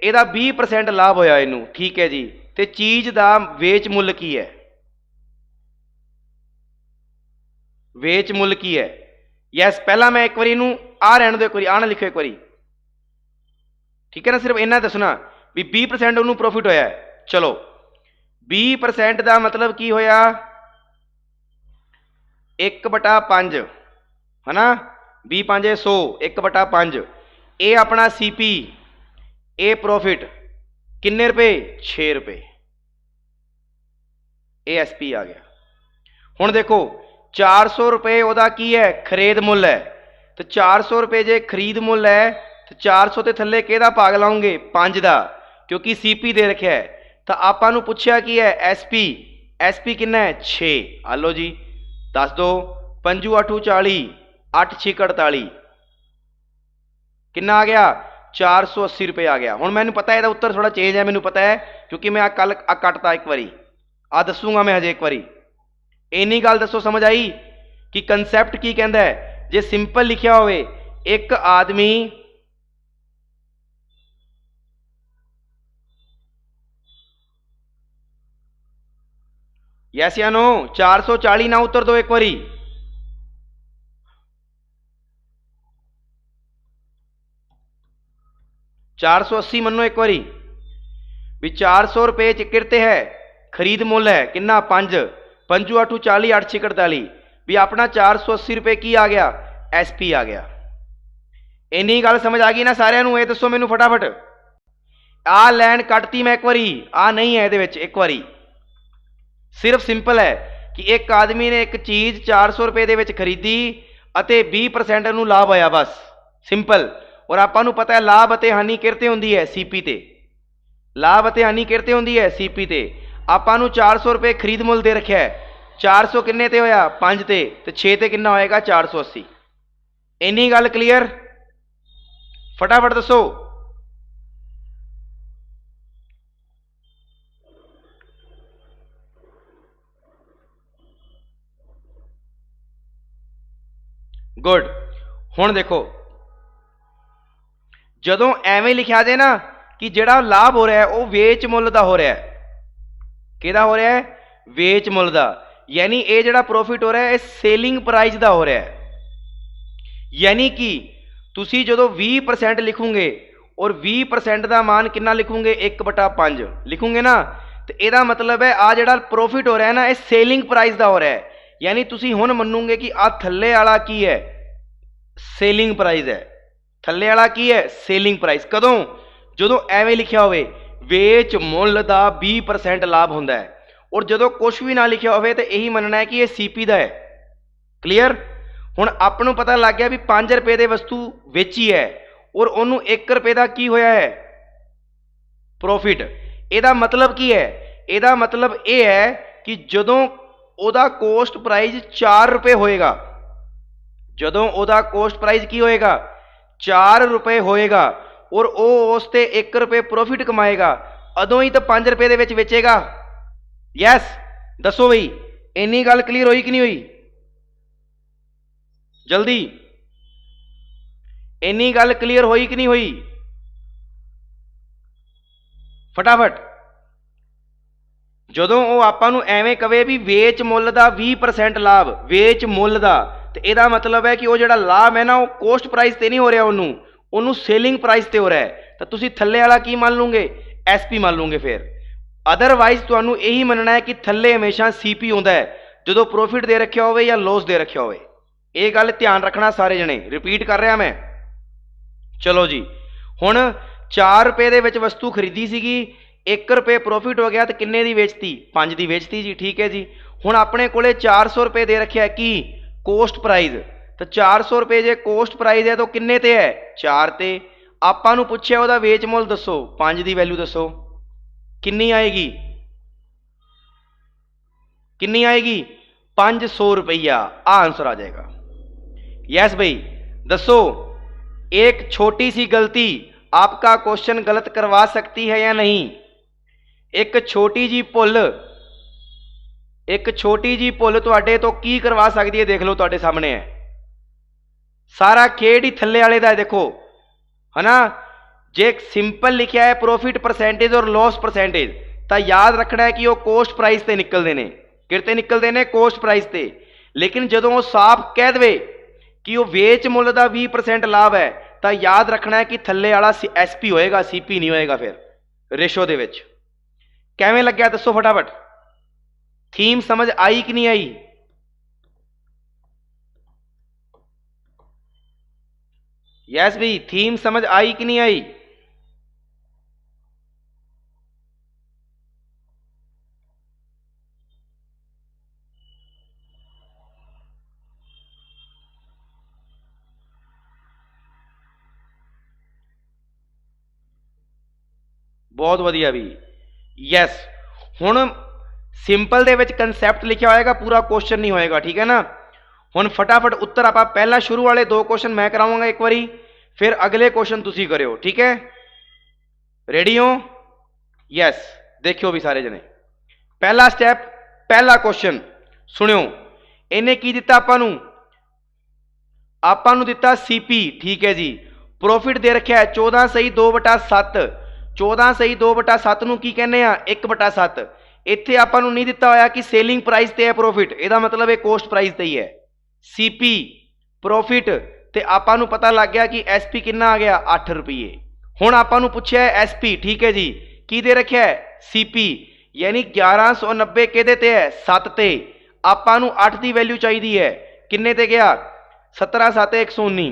इहदा 20% लाभ होया इनू, ठीक है जी। ते चीज़ का वेच मुल की है? वेच मुल की है? यस पहला मैं एक बार इनू आ रहने दो, एक बार आ ना लिखो एक बार, ठीक है ना। सिर्फ इन्ना दसना भी 20% उन्होंने प्रॉफिट होया है। चलो 20% का मतलब की होया 1/5 है ना। 20×5 100, 1/5। ये अपना सीपी, ए प्रॉफिट किन्ने रुपए? 6 रुपए। ए एस पी आ गया। हुण देखो 400 रुपए वह की है? खरीद मुल है। तो 400 रुपए जे खरीद मुल है तो 400 के थले कि भाग लाओगे? 5 का, क्योंकि सीपी दे रखा है। तो आपू पूछया की है? एसपी। एसपी किन्ना है? 6। आलो जी दस दो। 5 8 40, 8 6 48, किन्ना आ गया? 480 रुपये आ गया। हुण मैनू पता है, उत्तर थोड़ा चेंज है, मैनू पता है, क्योंकि मैं कल कटता एक बारी, आ दसूंगा मैं हजे एक बारी। इन्नी गल दसो समझ आई कि कंसैप्ट की कहता है। जे सिंपल लिखा हो एक आदमी यस या नो? 440 ना उत्तर दो एक बारी। 480 मनो एक बारी भी। 400 रुपये च किरते है? खरीद मुल है किन्ना? 5। 5 8 40, 8 6 48 भी अपना 480 रुपये की आ गया? एस पी आ गया। इन्नी गल समझ आ गई ना सारिਆਂ ਨੂੰ? ਇਹ दसो मैनू फटाफट। आ लैन कटती मैं एक बारी, आ नहीं है ये एक बारी। सिर्फ सिंपल है कि एक आदमी ने एक चीज़ 400 रुपये के खरीदी अते 20% नूं लाभ होया, बस सिंपल। और आपां पता है लाभ अते हानि किरते होंदी है? सीपी ते। लाभ अते हानि किरते होंदी है? सीपी ते। आपां 400 रुपये खरीद मुल दे रखा है। 400 किन्ने ते होया? 5 ते। तो 6 ते किन्ना होएगा? 480। इन्नी गल क्लीयर? फटाफट दसो। गुड। हुण देखो जदों एवें लिखा जाए ना कि जिहड़ा लाभ हो रहा है वह वेच मुल का हो रहा है। किहदा हो रहा है? वेच मुल का। यानी ये जिहड़ा प्रॉफिट हो रहा है सेलिंग प्राइस का हो रहा है। यानी कि तुसी जदों 20% लिखोगे और 20% का मान कितना लिखोगे? 1/5 लिखोगे ना, तो यदा मतलब है आ जिहड़ा प्रॉफिट हो रहा है ना, ये सेलिंग प्राइस का हो रहा है। यानी तुसी हुण मन्नोगे कि आ थल्ले वाला की है? सेलिंग प्राइस है। थल्ले वाला की है? Selling price. कदों? जदों एवें लिखा हो वेच मुल का 20% लाभ होंदा है। और जदों कुछ भी ना लिखा हो तो यही मनना है कि यह सीपी का है। क्लीयर? हुण आपां नूं पता लग गया भी 5 रुपए की वस्तु वेची है और उन्होंने 1 रुपए का की होया है? प्रॉफिट। ਇਹਦਾ मतलब की है? ਇਹਦਾ मतलब यह है कि जदों ਉਹਦਾ कोस्ट प्राइस 4 रुपए होएगा, जदों ਉਹਦਾ कोस्ट प्राइस की होएगा? 4 रुपए होएगा और वो उस ते 1 रुपए प्रॉफिट कमाएगा, अदों ही तो 5 रुपए दे विच बेचेगा। यस दसो बई इन्नी गल क्लीयर हुई कि नहीं हुई? जल्दी इन्नी गल क्लीयर हुई कि नहीं हुई? फटाफट। ਜਦੋਂ ਉਹ ਆਪਾਂ ਨੂੰ ਐਵੇਂ ਕਵੇ ਵੀ ਵੇਚ ਮੁੱਲ ਦਾ 20% ਲਾਭ, ਵੇਚ ਮੁੱਲ ਦਾ, ਤੇ ਇਹਦਾ ਮਤਲਬ ਹੈ ਕਿ ਉਹ ਜਿਹੜਾ ਲਾਭ ਹੈ ਨਾ ਉਹ ਕੋਸਟ ਪ੍ਰਾਈਸ ਤੇ ਨਹੀਂ ਹੋ ਰਿਹਾ, ਉਹਨੂੰ ਸੇਲਿੰਗ ਪ੍ਰਾਈਸ ਤੇ ਹੋ ਰਿਹਾ ਹੈ। ਤਾਂ ਤੁਸੀਂ ਥੱਲੇ ਵਾਲਾ ਕੀ ਮੰਨ ਲਓਗੇ? ਐਸਪੀ ਮੰਨ ਲਓਗੇ। ਫਿਰ ਅਦਰਵਾਈਜ਼ ਤੁਹਾਨੂੰ ਇਹੀ ਮੰਨਣਾ ਹੈ ਕਿ ਥੱਲੇ ਹਮੇਸ਼ਾ ਸੀਪੀ ਹੁੰਦਾ ਹੈ ਜਦੋਂ ਪ੍ਰੋਫਿਟ ਦੇ ਰੱਖਿਆ ਹੋਵੇ ਜਾਂ ਲੋਸ ਦੇ ਰੱਖਿਆ ਹੋਵੇ। ਇਹ ਗੱਲ ਧਿਆਨ ਰੱਖਣਾ ਸਾਰੇ ਜਣੇ, ਰਿਪੀਟ ਕਰ ਰਿਹਾ ਮੈਂ। ਚਲੋ ਜੀ, ਹੁਣ 4 ਰੁਪਏ ਦੇ ਵਿੱਚ ਵਸਤੂ ਖਰੀਦੀ ਸੀਗੀ, 1 ਰੁਪਏ ਪ੍ਰੋਫਿਟ ਹੋ ਗਿਆ, ਤੇ ਕਿੰਨੇ ਦੀ ਵੇਚਤੀ? 5 ਦੀ ਵੇਚਤੀ ਜੀ। ਠੀਕ ਹੈ ਜੀ। ਹੁਣ ਆਪਣੇ ਕੋਲੇ 400 ਰੁਪਏ ਦੇ ਰੱਖਿਆ ਕੀ? Cost price. ਤਾਂ 400 ਰੁਪਏ ਜੇ ਕੋਸਟ ਪ੍ਰਾਈਸ ਹੈ ਤਾਂ ਕਿੰਨੇ ਤੇ ਹੈ? 4 ਤੇ। ਆਪਾਂ ਨੂੰ ਪੁੱਛਿਆ ਉਹਦਾ ਵੇਚ ਮੁੱਲ ਦੱਸੋ, 5 ਦੀ ਵੈਲਿਊ ਦੱਸੋ ਕਿੰਨੀ ਆਏਗੀ? कितनी आएगी? 500 रुपया। आंसर आ जाएगा। यस भाई, दसो एक छोटी सी गलती आपका क्वेश्चन गलत करवा सकती है या नहीं? एक छोटी जी भुल, एक छोटी जी भुल तुहाडे तो की करवा सकती है? देख लो तुहाडे सामने है, सारा खेड ही थल्ले वाले दा है। देखो है ना, जे सिंपल लिखा है प्रॉफिट परसेंटेज और लॉस परसेंटेज, तो याद रखना है कि वो कोस्ट प्राइस से निकलते हैं। कितने निकलते हैं? कोस्ट प्राइस से। लेकिन जो वो साफ कह दे कि वो वेच मुल का 20% लाभ है, तो याद रखना है कि थल्ले वाला एसपी होएगा, सीपी नहीं होएगा। फिर रेशो दे विच किवें लग्या दसो फटाफट। थीम समझ आई कि नहीं आई? यस भी, थीम समझ आई कि नहीं आई? बहुत वधिया भी। यस, हुण सिंपल दे विच कंसैप्ट लिखा होएगा, पूरा क्वेश्चन नहीं होएगा। ठीक है ना। हुण फटाफट उत्तर आप पहला शुरू वाले 2 क्वेश्चन मैं करावांगा एक बारी, फिर अगले क्वेश्चन तुसी करियो। ठीक है, रेडी हो? यस, देखियो भी सारे जने। पहला स्टैप, पहला क्वेश्चन सुनियो। इन्हें की दिता आपां नूं दिता सीपी। ठीक है जी। प्रॉफिट दे रखा है 14 सही 2/7। 14 सही 2/7 ਨੂੰ ਕੀ ਕਹਿੰਦੇ ਆ? 1/7। ਇੱਥੇ ਆਪਾਂ ਨੂੰ ਨਹੀਂ ਦਿੱਤਾ ਹੋਇਆ ਕਿ ਸੇਲਿੰਗ ਪ੍ਰਾਈਸ ਤੇ ਹੈ ਪ੍ਰੋਫਿਟ, ਇਹਦਾ ਮਤਲਬ ਇਹ ਕੋਸਟ ਪ੍ਰਾਈਸ ਤੇ ਹੀ ਹੈ। ਸੀਪੀ ਪ੍ਰੋਫਿਟ ਤੇ ਆਪਾਂ ਨੂੰ ਪਤਾ ਲੱਗ ਗਿਆ ਕਿ ਐਸਪੀ ਕਿੰਨਾ ਆ ਗਿਆ? 8 ਰੁਪਏ। ਹੁਣ ਆਪਾਂ ਨੂੰ ਪੁੱਛਿਆ ਹੈ ਐਸਪੀ। ਠੀਕ ਹੈ ਜੀ। ਕੀ ਦੇ ਰੱਖਿਆ ਹੈ? ਸੀਪੀ, ਯਾਨੀ 1190 ਕਿਹਦੇ ਤੇ ਹੈ? 7 ਤੇ। ਆਪਾਂ ਨੂੰ 8 ਦੀ ਵੈਲਿਊ ਚਾਹੀਦੀ ਹੈ, ਕਿੰਨੇ ਤੇ ਗਿਆ? 17/7 119।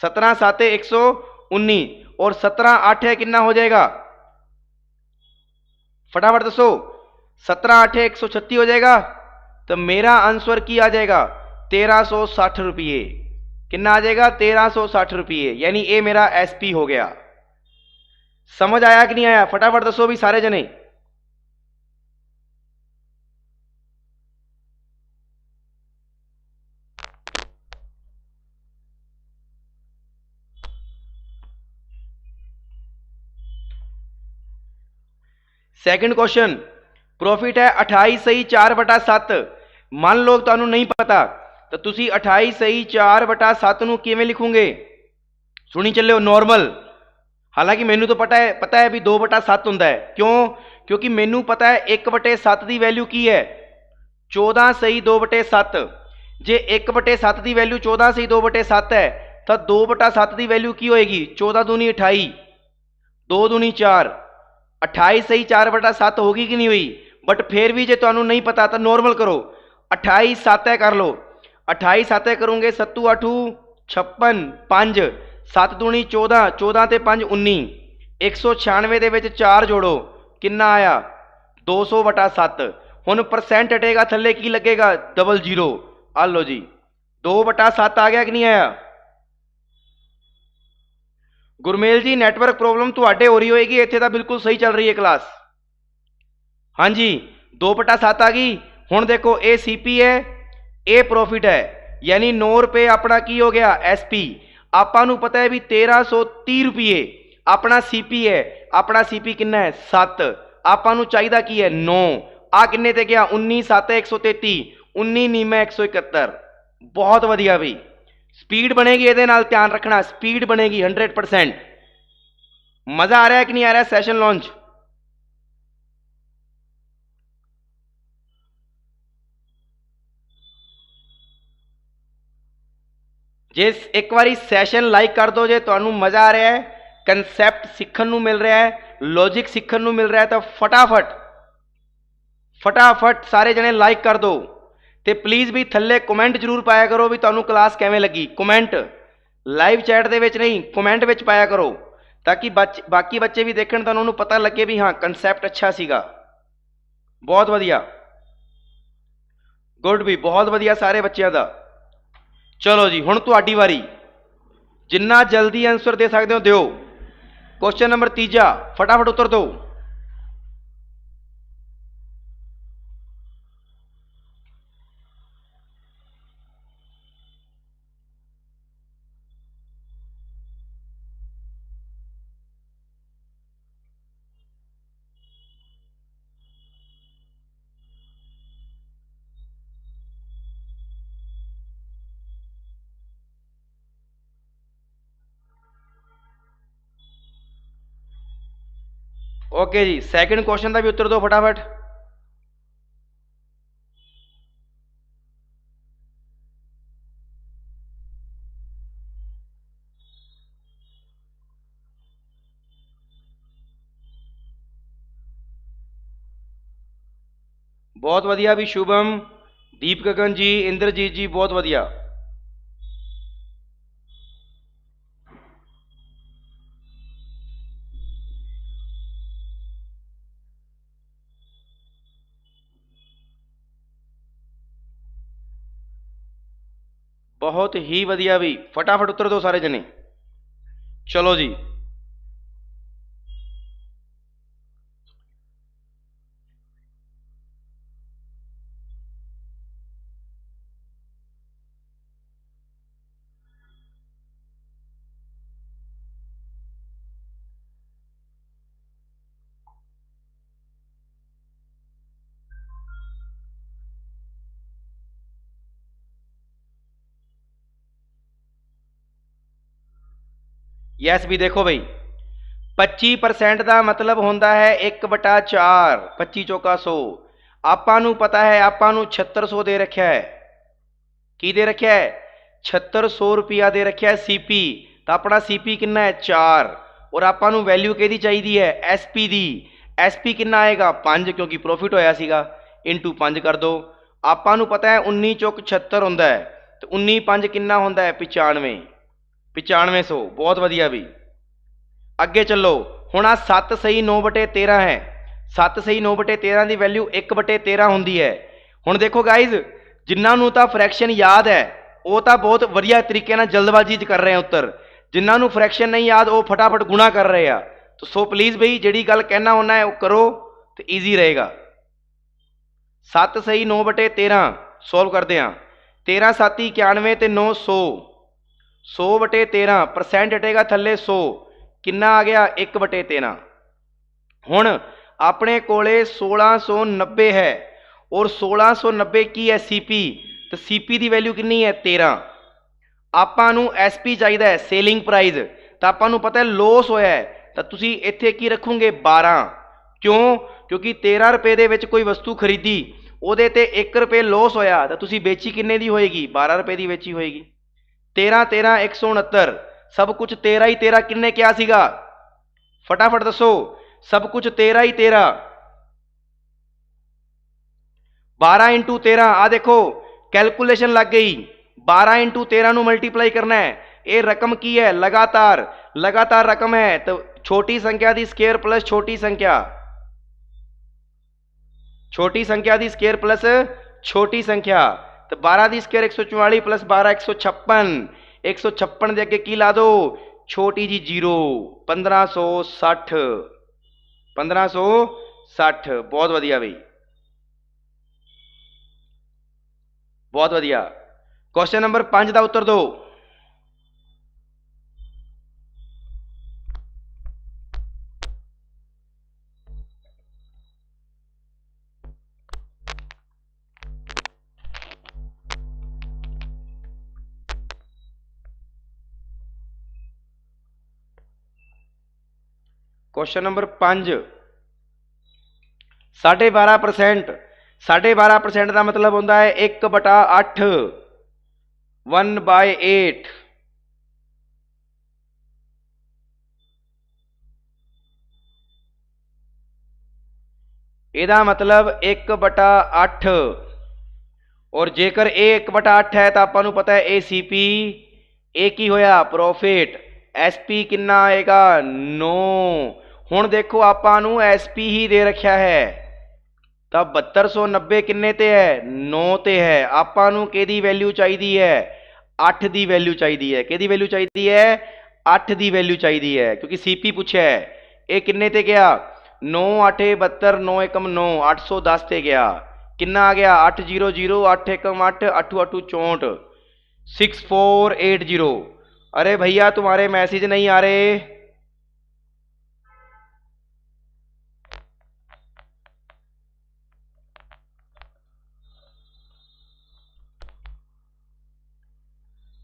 17/7 119 और 17/8 है कितना हो जाएगा? फटाफट दसो। 17/8 136 हो जाएगा। तो मेरा आंसर की आ जाएगा? 1360 रुपये। कितना आ जाएगा? 1360 रुपये। यानी ये मेरा एसपी हो गया। समझ आया कि नहीं आया? फटाफट दसो भी सारे जने। सैकंड क्वेश्चन, प्रॉफिट है 28 सही 4/7। मान लो तुहानू नहीं पता तो तुसी 28 सही 4/7 नूं किवें लिखोगे? सुनी चलियो नॉर्मल। हालांकि मैनू तो पता है भी 2/7 हुंदा है। क्यों? क्योंकि मैनू पता है 1/7 की वैल्यू की है? 14 सही 2/7। जे 1/7 की वैल्यू 14 सही 2/7 है तो 2/7 की वैल्यू की होएगी? 14 दूनी 28, 2 दूनी 4, 28 सही 4/7 होगी कि नहीं हुई? बट फिर भी जे तुहानू नहीं पता तो नॉर्मल करो। 28 7 कर लो। 28 7 करोगे 7 8 56, 5 7 दूनी 14, 14 ते 5 19, 196 ਦੇ ਵਿੱਚ 4 जोड़ो कितना आया? 200/7। हुण परसेंट हटेगा थले की लगेगा? 00। आ लो जी 2/7 आ गया कि नहीं आया? गुरमेल जी नैटवर्क प्रॉब्लम तुहाडे हो रही होएगी, इत्थे तां बिल्कुल सही चल रही है क्लास। हाँ जी 2/7 आ गई। हुण देखो ये सीपी है, ये प्रॉफिट है, यानी 9 रुपये अपना की हो गया? एसपी। आपां नूं पता है भी 1330 रुपये अपना सीपी है। अपना सीपी कितना है? 7। आपां नूं चाहिदा की है? 9। आ किन्ने ते गया? 19 7 133, 19 9 171। बहुत वधिया भी। स्पीड बनेगी, ये ध्यान रखना, स्पीड बनेगी 100%। मजा आ रहा है कि नहीं आ रहा है? सेशन लॉन्च जे एक बारी सैशन लाइक कर दो, जे तुहानू मज़ा आ रहा है, कंसैप्ट सीखण नू मिल रहा है, लॉजिक सीखण नू मिल रहा है, तो फटाफट फटाफट सारे जने लाइक कर दो। तो प्लीज़ भी थल्ले कमेंट जरूर पाया करो भी तुहानू क्लास किवें लगी। कमेंट लाइव चैट दे विच नहीं, कमेंट विच पाया करो, ताकि बाकी बच्चे भी देखण तो उन्होंने पता लगे भी हाँ कंसैप्ट अच्छा सीगा। बहुत वधिया, गुड भी, बहुत वधिया सारे बच्चों का। चलो जी हुण तुहाडी वारी, जिन्ना जल्दी आंसर दे सकते हो दिओ। क्वेश्चन नंबर तीजा, फटाफट उत्तर दो। ओके जी, सैकेंड क्वेश्चन का भी उत्तर दो फटाफट। बहुत वधिया भी, शुभम, दीप गगन जी, इंद्रजीत जी, बहुत वधिया। बहुत ही वधिया भी, फटाफट उत्तर दो सारे जने। चलो जी, यस भी देखो भाई, 25% का मतलब होता है 1/4, 25 चौका 100। आपां नू पता है, आपां नू 7600 दे रखा है। की दे रखा है? 7600 रुपया दे रखा है सीपी। तो अपना सीपी कितना है? 4। और आपां नू वैल्यू किहदी चाहिदी है? एसपी दी। एसपी कितना आएगा? 5, क्योंकि प्रॉफिट होया सीगा, इंटू 5 कर दो। आपां नू पता है 19 चौक 76 होंदा है, तो 19 5 कितना होंदा है? 95, 9500। बहुत वधिया भी, अगे चलो। हुण आ 7 सही 9/13 है। 7 सही 9/13 की वैल्यू 1/13 होंदी है। हुण देखो गाइज, जिन्हां नूं तां फ्रैक्शन याद है वो तो बहुत वधिया तरीके नाल जल्दबाजी च कर रहे हैं उत्तर। जिन्हां नूं फ्रैक्शन नहीं याद वो फटाफट गुणा कर रहे हैं। तो सो प्लीज़ बई जिहड़ी गल कहना होना है वो करो, तो ईजी रहेगा। 7 सही 9/13 सॉल्व करते हैं। 13 7 91 ते 9 100। 100/13 परसेंट हटेगा थले 100, कितना आ गया? 1/13। हुण अपने कोले 1690 है, और 1690 की है सीपी। तो सीपी की वैल्यू कितनी है? 13। आपां नूं एसपी चाहिए है, सेलिंग प्राइस। तो आपां नूं पता है लॉस होया है, तो तुसीं इत्थे की रखोगे? 12। क्यों? क्योंकि 13 रुपए दे विच कोई वस्तु खरीदी, ਉਹਦੇ ਤੇ 1 रुपए लॉस होया, तो तुसीं बेची किन्ने दी होएगी? 12 रुपए की बेची होएगी। 13 13 169, सब कुछ 13 ही 13 किन्ने क्या सीगा? फटाफट दसो, सब कुछ 13 ही 13। 12 × 13, आ देखो कैलकुलेशन लग गई। 12 × 13 मल्टीप्लाई करना है। ये रकम की है? लगातार, लगातार रकम है। तो छोटी संख्या की स्केयर प्लस छोटी संख्या, छोटी संख्या की स्केयर प्लस छोटी संख्या। तो 12 की स्केयर 144 प्लस 12 156। 156 के अगे की ला दो? छोटी जी 0। 1560, 1560। बहुत वधिया बई, बहुत वधिया। क्वेश्चन नंबर 5 का उत्तर दो। Question number 5, 12.5%। 12.5% का मतलब होता है 1/8, 1/8। ਇਹਦਾ ਮਤਲਬ 1/8 और जेकर ए 1/8 है तो आपां नूं पता है ए CP ए की होया प्रॉफिट SP किन्ना आएगा 9। हुण देखो आपां नूं SP ही दे रखा है तो 7290 किन्ने ते है 9 ते है। आपां नूं किहदी वैल्यू चाहिदी है 8 दी वैल्यू चाहिदी है। किहदी वैल्यू चाहिदी है 8 दी वैल्यू चाहिदी है क्योंकि CP पूछा है। ये किन्ने ते गया 9 8 72 9 1 9 810 ते गया किन्ना आ गया 800 8 1 8 8 8 64 6480। अरे भैया तुम्हारे मैसेज नहीं आ रहे।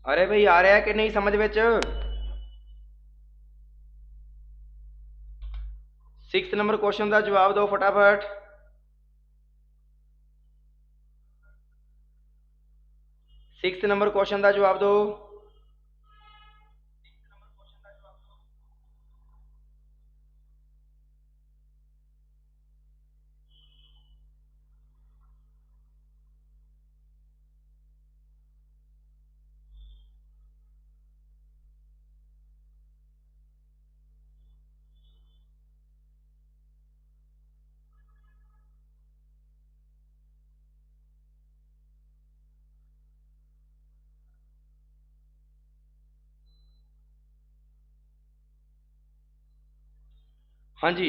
अरे भाई आ रहा है कि नहीं समझ विच। 6 नंबर क्वेश्चन का जवाब दो फटाफट। सिक्स नंबर क्वेश्चन का जवाब दो। हाँ जी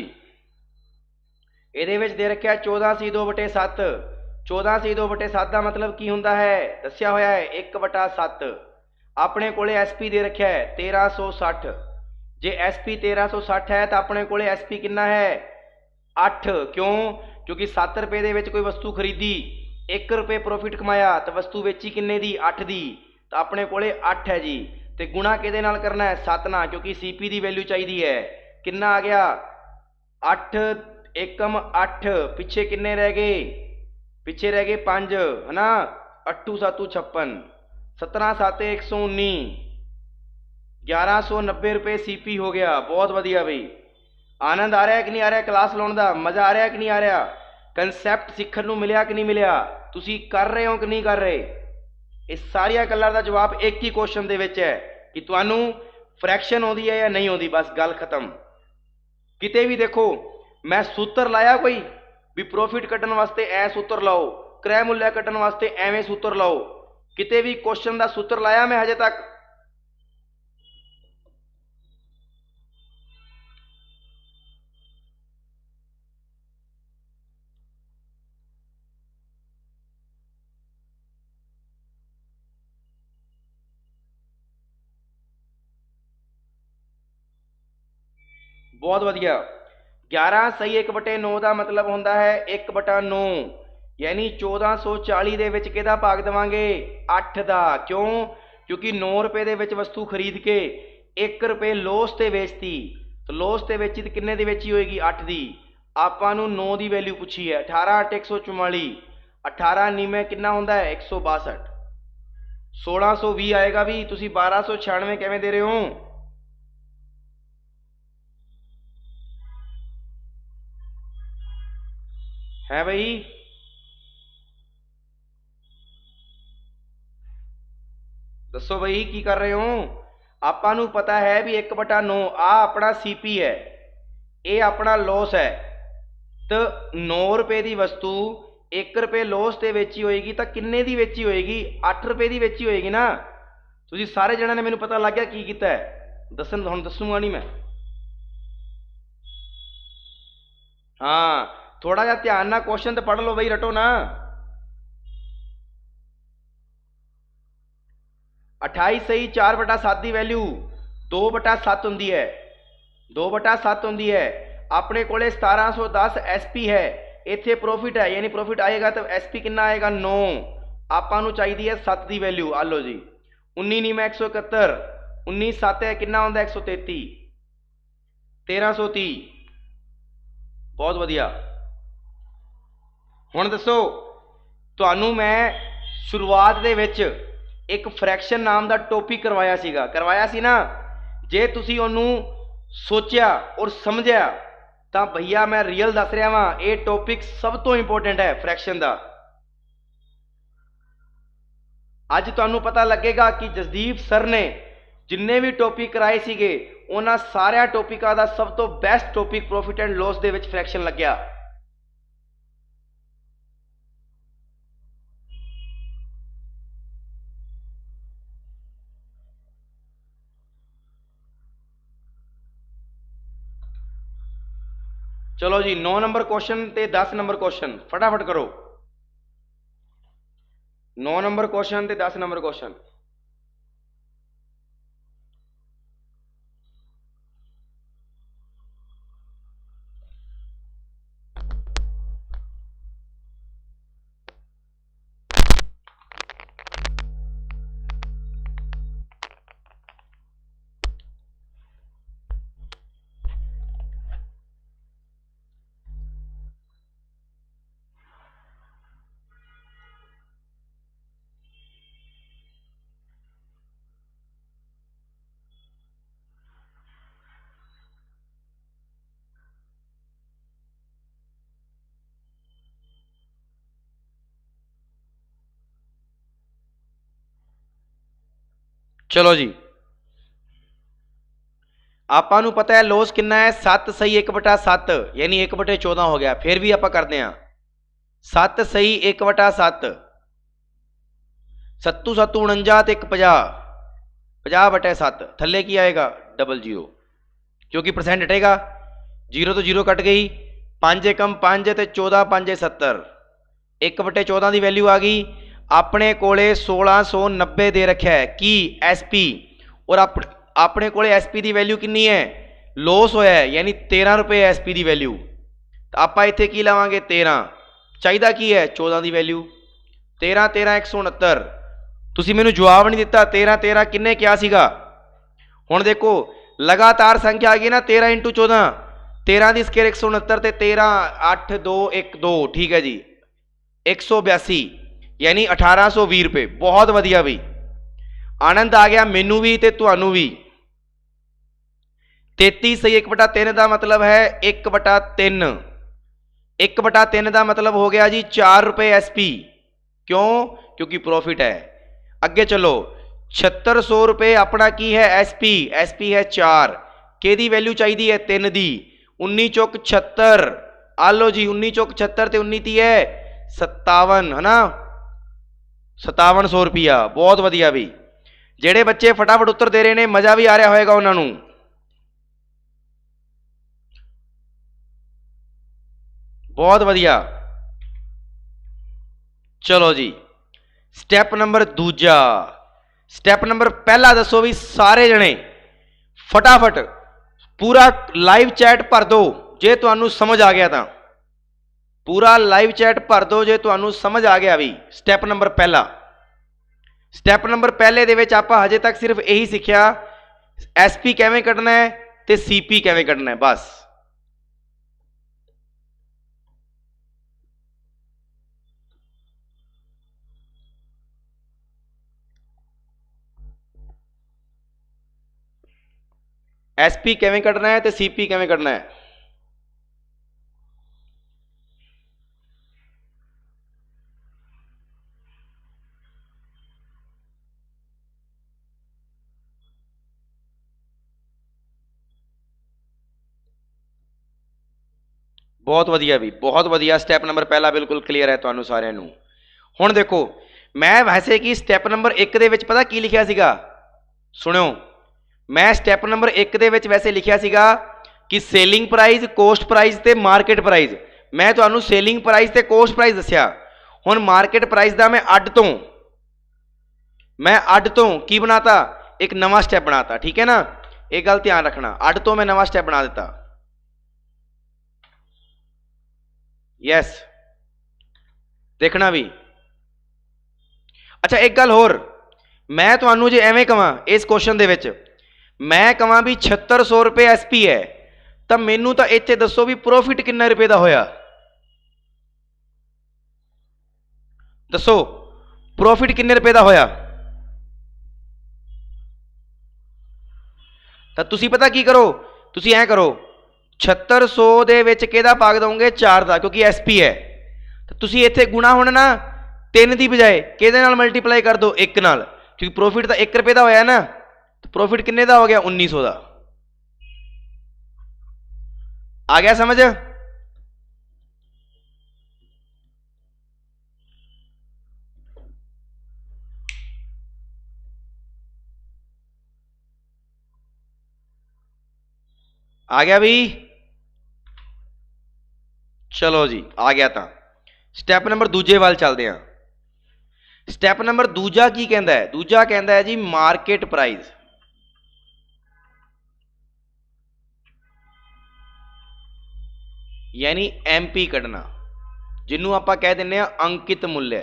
ਇਹਦੇ ਵਿੱਚ ਦੇ ਰੱਖਿਆ 14/2/7। 14/2/7 ਦਾ ਮਤਲਬ ਕੀ ਹੁੰਦਾ ਹੈ ਦੱਸਿਆ ਹੋਇਆ ਹੈ 1/7। ਆਪਣੇ ਕੋਲੇ SP ਦੇ ਰੱਖਿਆ ਹੈ 1360। ਜੇ SP 1360 ਹੈ ਤਾਂ ਆਪਣੇ ਕੋਲੇ SP ਕਿੰਨਾ ਹੈ 8। ਕਿਉਂ ਕਿਉਂਕਿ 7 ਰੁਪਏ ਦੇ ਵਿੱਚ ਕੋਈ ਵਸਤੂ ਖਰੀਦੀ 1 ਰੁਪਏ ਪ੍ਰੋਫਿਟ ਕਮਾਇਆ ਤਾਂ ਵਸਤੂ ਵੇਚੀ ਕਿੰਨੇ ਦੀ 8 ਦੀ ਤਾਂ ਆਪਣੇ ਕੋਲੇ 8 ਹੈ ਜੀ। ਤੇ ਗੁਣਾ ਕਿਹਦੇ ਨਾਲ ਕਰਨਾ ਹੈ 7 ਨਾਲ ਕਿਉਂਕਿ CP ਦੀ ਵੈल्यू ਚਾਹੀਦੀ ਹੈ। किन्ना आ गया 8 एकम 8 पिछे किन्ने रह गए पिछे रह गए 5 है ना 8 7 56 17 7 119 1190 रुपये CP हो गया। बहुत वधिया भाई आनंद आ रहा है कि नहीं आ रहा क्लास लाने का मज़ा आ रहा है कि नहीं आ रहा कंसैप्ट सीखने को मिलया कि नहीं मिलया तुसी कर रहे हो कि नहीं कर रहे। इस सारिया गल्लां दा जवाब एक ही क्वेश्चन दे विच है कि तुहानू फ्रैक्शन आउंदी है या नहीं आउंदी बस गल खत्म। किते भी देखो मैं सूत्र लाया कोई भी प्रॉफिट कड्ढण वास्ते ऐ सूत्र लाओ क्रय मूल्य कड्ढण वास्ते एवें सूत्र लाओ किते भी क्वेश्चन का सूत्र लाया मैं हजे तक। बहुत वधिया 11 सही 1/9 का मतलब होंदा है 1/9 यानी 1440 दे विच किहदा भाग देवांगे 8 का। क्यों क्योंकि 9 रुपए दे विच वस्तु खरीद के 1 रुपए लोस ते बेचती तो लोस ते बेची तो किन्ने दी बेची होएगी 8 दी। आपां नूं 9 दी वैल्यू पूछी है 18 8 144 18 नीमे किन्ना होंदा है 162 1620 आएगा भी तुसी 1296 किवें दे रहे हो। है भाई दसो भाई की कर रहे हो। आपां नूं पता है भी 1/9 आ अपना CP है ये अपना लॉस है तो 9 रुपए की वस्तु 1 रुपए लॉस ते बेची होएगी तो किन्ने दी बेची होएगी 8 रुपए की बेची होएगी ना। तुसीं सारे जणिਆਂ ने मैनूं पता लग गया की कीता है दसन हुण दसूंगा नहीं मैं। हाँ थोड़ा जा ध्यान ना क्वेश्चन तो पढ़ लो भाई रटो ना। 28 सही 4/7 की वैल्यू 2/7 होंदी है 2/7 होंदी है। अपने कोले 1710 SP है इत्थे प्रॉफिट है यानी प्रॉफिट आएगा तो SP कितना आएगा 9 आपां नूं चाहिदी है 7 की वैल्यू आ लो जी 19 नीमा 171 19 7 है कितना होंदा 133 1330 बहुत वधिया। हुण दसो तुहानूं मैं शुरुआत दे विच एक फ्रैक्शन नाम का टॉपिक करवाया सी ना जे तुसी उन्होंने सोचा और समझा ਤਾਂ ਭਈਆ ਮੈਂ ਰੀਅਲ ਦੱਸ ਰਿਹਾ ਵਾਂ, ਇਹ ਟੌਪਿਕ ਸਭ ਤੋਂ ਇੰਪੋਰਟੈਂਟ ਹੈ ਫ੍ਰੈਕਸ਼ਨ ਦਾ। ਅੱਜ ਤੁਹਾਨੂੰ ਪਤਾ ਲੱਗੇਗਾ ਕਿ ਜਸਦੀਪ ਸਰ ਨੇ ਜਿੰਨੇ ਵੀ ਟੌਪਿਕ ਕਰਾਏ ਸੀਗੇ ਉਹਨਾਂ ਸਾਰਿਆਂ ਟੌਪਿਕਾਂ ਦਾ ਸਭ ਤੋਂ best topic profit and loss ਦੇ ਵਿੱਚ ਫ੍ਰੈਕਸ਼ਨ ਲੱਗਿਆ। चलो जी 9 नंबर क्वेश्चन ते 10 नंबर क्वेश्चन फटाफट करो। 9 नंबर क्वेश्चन ते 10 नंबर क्वेश्चन। चलो जी ਆਪਾਂ ਨੂੰ ਪਤਾ ਹੈ ਲੋਸ ਕਿੰਨਾ ਹੈ 7 ਸਹੀ 1/7 यानी 1/14 हो गया। फिर भी आप करते हैं 7 सही 1/7 7 7 49 ਤੇ 1 50 50/7 थले की आएगा 00 क्योंकि परसेंट हटेगा 0 तो 0 कट गई 5 एकम 5 ਤੇ 14 5 70 1/14 ਦੀ वैल्यू आ गई। अपने कोले 1690 दे रखा है कि SP और अपने कोले SP की वैल्यू कितनी है लॉस होया है यानी 13 रुपये SP की वैल्यू। तो आप इत्थे की लावांगे 13 चाहिदा की है 14 की वैल्यू 13 13 169। तुसी मैनू जवाब नहीं दिता 13 13 किन्ने क्या सीगा। हुण देखो लगातार संख्या आ गई ना 13 × 14 13 की स्केयर 169 ते 13 8 2 1 2 ठीक है जी 182 यानी 1820 रुपये। बहुत वधिया भी आनंद आ गया मैनू भी ते तुहानू भी। 33 सही 1/3 का मतलब है 1/3 1/3 का मतलब हो गया जी 4 रुपये SP। क्यों क्योंकि प्रॉफिट है। अगे चलो 7600 रुपये अपना की है SP है 4 के दी वैल्यू चाहिए है 3 दी 19 चौक 76 आ लो जी 19 चौक 76 ते 19 ती है 57 है ना 5700 रुपया। बहुत वधिया भी जेड़े बच्चे फटाफट उत्तर दे रहे हैं मज़ा भी आ रहा होगा उन्होंने। बहुत वधिया। चलो जी स्टैप नंबर दूजा स्टैप नंबर पहला दसो भी सारे जने फटाफट पूरा लाइव चैट भर दो जे तुहानू समझ आ गया तो पूरा लाइव चैट भर दो जे तुहानू समझ आ गया भी। स्टैप नंबर पहला स्टैप नंबर पहले दे विच आपां हजे तक सिर्फ यही सीखिया SP किवें कढना है ते CP किवें कढना है बस। SP किवें कढना है ते CP किवें कढना है। बहुत वधिया भी बहुत वधिया। स्टैप नंबर पहला बिल्कुल क्लीयर है तुहानू सारिਆਂ ਨੂੰ। हुण देखो मैं वैसे कि स्टैप नंबर 1 ਦੇ ਵਿੱਚ पता की लिखिया सीगा सुनियो मैं स्टैप नंबर 1 ਦੇ ਵਿੱਚ वैसे लिखिया सीगा कि सेलिंग प्राइस कोस्ट प्राइस ते मार्केट प्राइस। मैं तुहानू सेलिंग प्राइस ते कोस्ट प्राइस दस्सिया। हुण मार्केट प्राइस दा मैं अड तो की बनाता एक नवा स्टैप बनाता। ठीक है ना एक गल ध्यान रखना अड तो मैं नवा स्टैप बना दिता। यस देखना भी। अच्छा एक गल होर मैं तुहानू जे एवें कवां इस क्वेश्चन दे विच मैं कवां भी 7600 रुपये SP है तो मैनू तो इत्थे दसो भी प्रॉफिट किन्ने रुपए का होया दसो प्रॉफिट किन्ने रुपए का होया। तो तुसी पता की करो तुसी ऐ करो 7600 ਦੇ ਵਿੱਚ ਕਿਹਦਾ ਭਾਗ ਦੋਗੇ 4 ਦਾ, ਕਿਉਂਕਿ ਐਸਪੀ ਹੈ। ਤਾਂ ਤੁਸੀਂ ਇੱਥੇ ਗੁਣਾ ਹੁਣ ਨਾ 3 ਦੀ ਬਜਾਏ ਕਿਹਦੇ ਨਾਲ ਮਲਟੀਪਲਾਈ ਕਰ ਦਿਓ 1 ਨਾਲ, ਕਿਉਂਕਿ ਪ੍ਰੋਫਿਟ ਤਾਂ 1 ਰੁਪਏ ਦਾ ਹੋਇਆ ਨਾ, ਪ੍ਰੋਫਿਟ ਕਿੰਨੇ ਦਾ ਹੋ ਗਿਆ 1900 ਦਾ। आ गया समझ? आ गया भी? चलो जी आ गया। तो स्टैप नंबर दूजे वाल चलते हैं। स्टैप नंबर दूजा की कहता है? दूजा कहता है जी मार्केट प्राइस। यानी एमपी कढ़ना, जिन्हों आप कह दें अंकित मूल्य।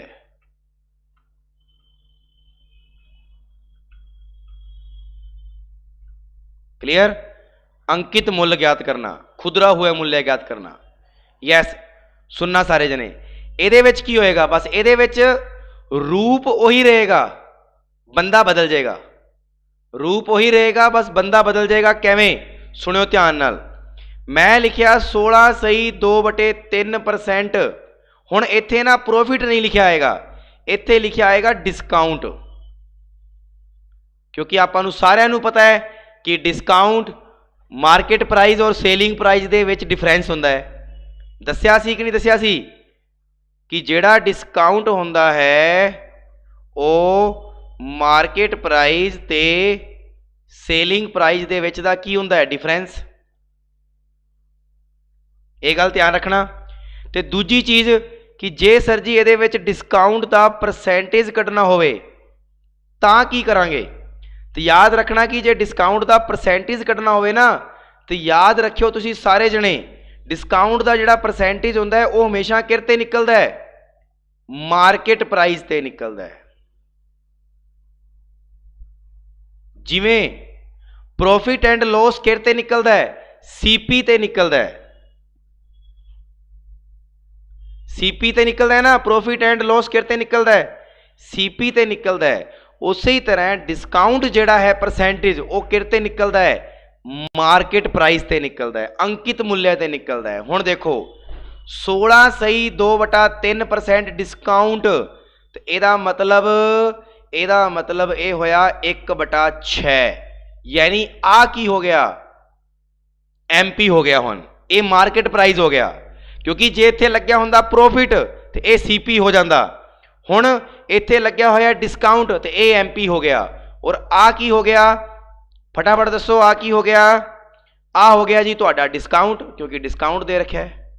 क्लियर? अंकित मूल्य ज्ञात करना, खुदरा हुआ मूल्य ज्ञात करना। यस, सुनना सारे जने। ये की होएगा? बस ये रूप उही रहेगा, बंदा बदल जाएगा। रूप उही रहेगा, बस बंदा बदल जाएगा। किवें? सुनियो ध्यान नाल। मैं लिखिया 16/2/3%। हुण इत्थे ना प्रॉफिट नहीं लिखा आएगा, इत्थे लिखा आएगा डिस्काउंट, क्योंकि आपां सारिआं नूं पता है कि डिस्काउंट मार्केट प्राइस और सेलिंग प्राइस दे विच डिफरेंस हुंदा है। दस्सिया सी कि नहीं दस्सिया सी कि जिहड़ा डिस्काउंट हुंदा है वो मार्केट प्राइस ते सेलिंग प्राइस दे विच दा की हुंदा है डिफरेंस। ये गल ध्यान रखना। तो दूजी चीज़ कि जे सर जी ये डिस्काउंट का परसेंटेज कढ़ना होवे तां की करांगे? तो याद रखना कि जे डिस्काउंट का परसेंटेज कढ़ना होवे ना, तो याद रखियो तुसी सारे जने, डिस्काउंट का जिहड़ा परसेंटेज हुंदा है वो हमेशा किरते निकलदा है? मार्केट प्राइस ते निकलदा है। जिवें प्रॉफिट एंड लॉस किरते निकलदा है? सीपी ते निकलदा है। सीपी ते निकलता है ना, प्रॉफिट एंड लॉस किरते निकलता है? सीपी ते निकलता है। उसी तरह डिस्काउंट जिहड़ा है परसेंटेज वो किरते निकलता है? मार्केट प्राइस ते निकलता है, अंकित मूल्य ते निकलता है। हुण देखो 16/2/3% डिस्काउंट, तो ਇਹਦਾ मतलब ये होया 1/6, यानी आ की हो गया? एमपी हो गया। हुण ये मार्केट प्राइस हो गया, क्योंकि जे इत्थे लग्या हुंदा प्रॉफिट तो यह सीपी हो जाता। हुण इत्थे लग्या होया डिस्काउंट तो यह एमपी हो गया। और आ की हो गया? फटाफट दसो आ की हो गया? आ हो गया जी तुहाडा डिस्काउंट, क्योंकि डिस्काउंट दे रखा है।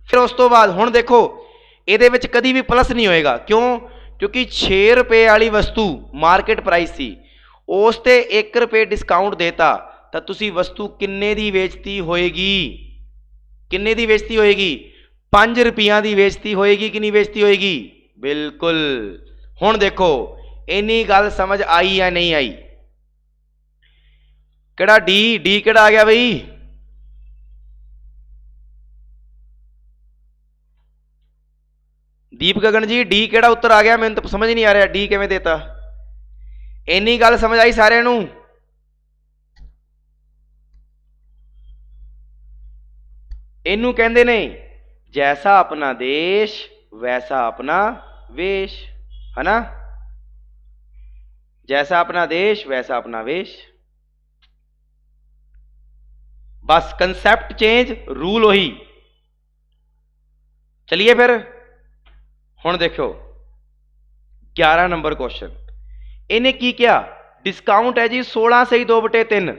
फिर उस तो बाद हुण देखो ये कभी भी प्लस नहीं होएगा। क्यों? क्योंकि 6 रुपए वाली वस्तु मार्केट प्राइस थी, उस ते 1 रुपए डिस्काउंट देता, तो तुसी वस्तु किन्ने दी बेचती होएगी? किन्ने दी बेचती होएगी? 5 रुपया की बेचती होएगी कि नहीं बेचती होएगी? बिल्कुल। हुण देखो इन्नी गल समझ आई या नहीं आई? केड़ा डी? डी केड़ा आ गया बई? दीप गगन जी डी केड़ा उत्तर आ गया? मैंने तो समझ नहीं आ रहा डी किवें देता। इन्नी गल समझ आई सारिआं नूं? इनू कहते ने जैसा अपना देश वैसा अपना वेश, है ना? जैसा अपना देश वैसा अपना वेश। बस कंसेप्ट चेंज, रूल वही। चलिए फिर हुण देखो 11 नंबर क्वेश्चन। इन्हें की क्या? डिस्काउंट है जी 16/2/3,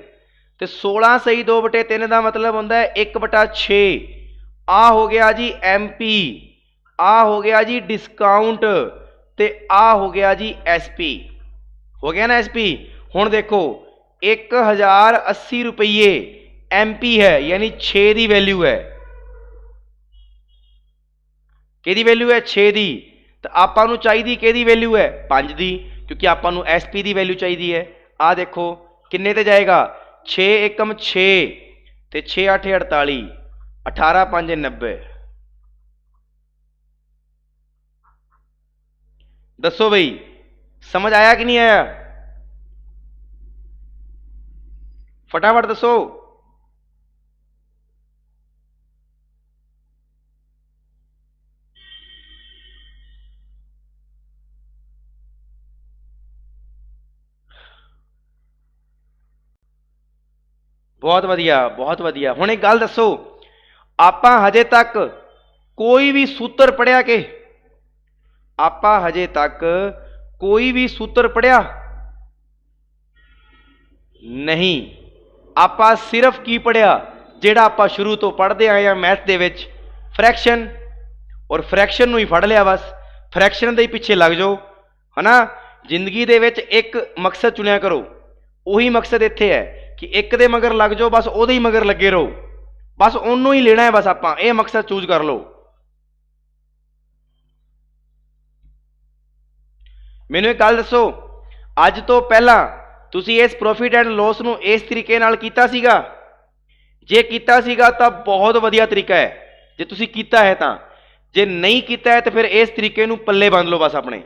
तो 16/2/3 का मतलब होंदा है 1/6। आ हो गया जी एमपी, आ हो गया जी डिस्काउंट, ते आ हो गया जी एसपी। हो गया ना एसपी? हुण देखो 1080 रुपये एमपी है, यानी 6 की वैल्यू है। कि वैल्यू है? 6 की। तो आपां चाहिए कि वैल्यू है? 5 की, क्योंकि आपां एसपी की वैल्यू चाहिए है। आ देखो किन्ने ते जाएगा? 6 एकम 6 ते 6 8 48, 18 5 90। दसो बई समझ आया कि नहीं आया? फटाफट दसो। बहुत वधिया बहुत वधिया। हुण एक गल दसो, आपां हजे तक कोई भी सूत्र पढ़िया कि आपां हजे तक कोई भी सूत्र पढ़िया नहीं। आपां सिर्फ की पढ़िया जिहड़ा आपां शुरू तो पढ़ते आए हैं मैथ दे विच, फ्रैक्शन, और फ्रैक्शन नूं ही फड़ लिया बस। फ्रैक्शन दे पिछे लग जाओ है ना। जिंदगी दे विच एक मकसद चुनिया करो, उही मकसद इत्थे है कि एक दे मगर लग जाओ, बस उहदे ही मगर लगे रहो, बस उन्होंने ही लेना है, बस आपां ये मकसद चूज कर लो। मैनू एक गल दसो, अज तो पहला तुसी इस प्रॉफिट एंड लॉस नूं इस तरीके नाल कीता सीगा? जे कीता सीगा तां बहुत वधिया तरीका है, जे तुसी कीता है तां। जे नहीं कीता है तो फिर इस तरीके नूं पल्ले बंद लो बस अपने।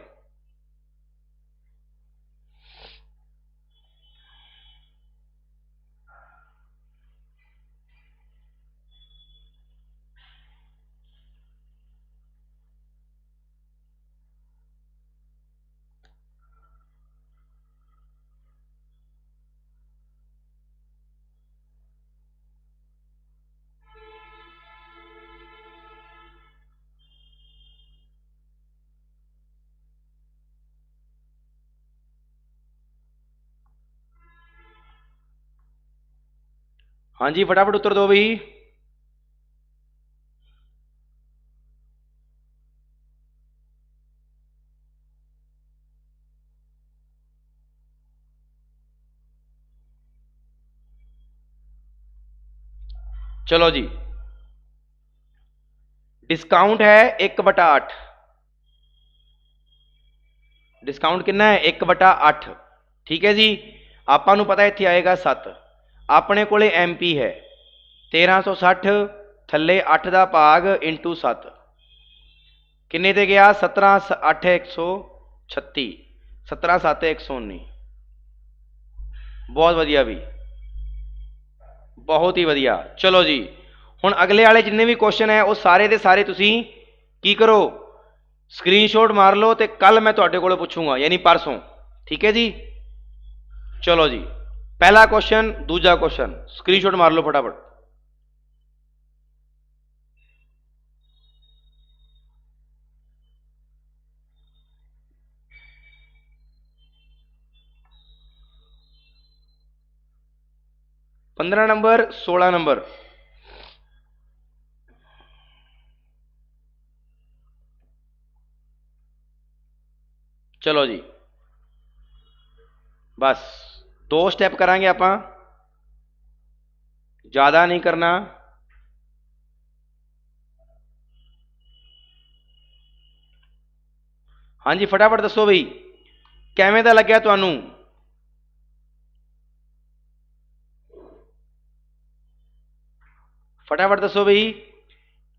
हाँ जी, फटाफट उत्तर दो भाई। चलो जी, डिस्काउंट है 1/8। डिस्काउंट कितना है? 1/8। ठीक है जी। आपां नूं पता इत्थे आएगा 7। अपने कोले MP है 1360, थल्ले 8 का भाग इंटू 7 किन्ने ते गया? 17 8 136, 17 7 119। बहुत वधिया भी, बहुत ही वधिया। चलो जी, हुण अगले वाले जिन्ने भी क्वेश्चन है वो सारे दे सारे तुसी की करो, स्क्रीनशॉट मार लो, तो कल मैं तुहाडे कोलों पुछूंगा, यानी परसों। ठीक है जी। चलो जी, पहला क्वेश्चन, दूजा क्वेश्चन, स्क्रीनशॉट मार लो फटाफट। पंद्रह नंबर, 16 नंबर। चलो जी, बस 2 स्टैप करांगे आपां, ज़्यादा नहीं करना। हाँ जी, फटाफट दसो बई किवें दा लग्या तुहानू? फटाफट दसो बई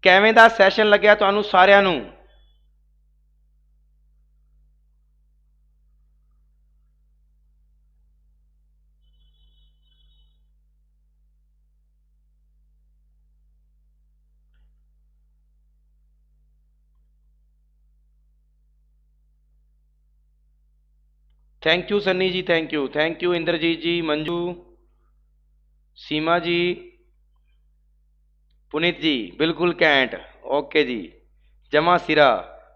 किवें दा सैशन लग्या तुहानू सारिआं नू? Thank you Sunny ji, thank you Inderjeet ji, Manju, Seema ji, Puneet ji, बिल्कुल कैंट। ओके जी, जमा सिरा।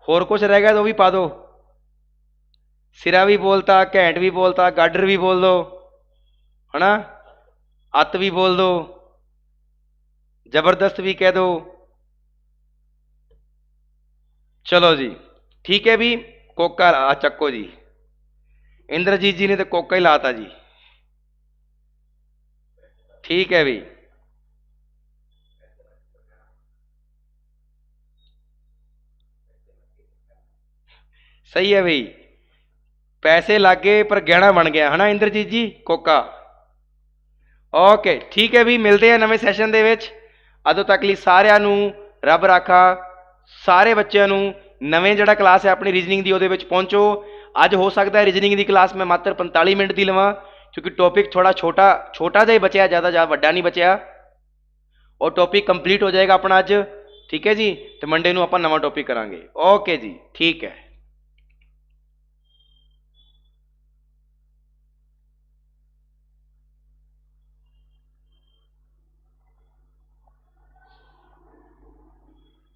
होर कुछ रह गया तो भी पा दो। सिरा भी बोलता, घैंट भी बोलता, गाडर भी बोल दो, है ना, अत भी बोल दो, जबरदस्त भी कह दो। चलो जी, ठीक है भी, कोका चक्को जी। इंद्रजीत जी ने तो कोका ही लाता जी। ठीक है भी, सही है भाई, पैसे लग गए पर गहना बन गया, है ना इंद्रजीत जी, कोका। ओके ठीक है भी, मिलते हैं नवे सैशन दे विच। अदों तक ਲਈ ਸਾਰਿਆਂ ਨੂੰ ਰੱਬ ਰਾਖਾ। ਸਾਰੇ ਬੱਚਿਆਂ ਨੂੰ ਨਵੇਂ ਜਿਹੜਾ ਕਲਾਸ ਹੈ ਆਪਣੀ ਰੀਜਨਿੰਗ ਦੀ ਉਹਦੇ ਵਿੱਚ ਪਹੁੰਚੋ। ਅੱਜ ਹੋ ਸਕਦਾ ਹੈ ਰੀਜਨਿੰਗ ਦੀ ਕਲਾਸ ਮੈਂ ਮਾਤਰ 45 ਮਿੰਟ ਦੀ ਲਵਾਂ, ਕਿਉਂਕਿ ਟੌਪਿਕ ਥੋੜਾ ਛੋਟਾ ਜਿਹਾ ਹੀ ਬਚਿਆ, ਜ਼ਿਆਦਾ ਵੱਡਾ ਨਹੀਂ ਬਚਿਆ। और टॉपिक कंप्लीट हो जाएगा अपना अज। ठीक है जी, तो मंडे ਨੂੰ ਆਪਾਂ ਨਵਾਂ टॉपिक करांगे। ओके जी, ठीक है।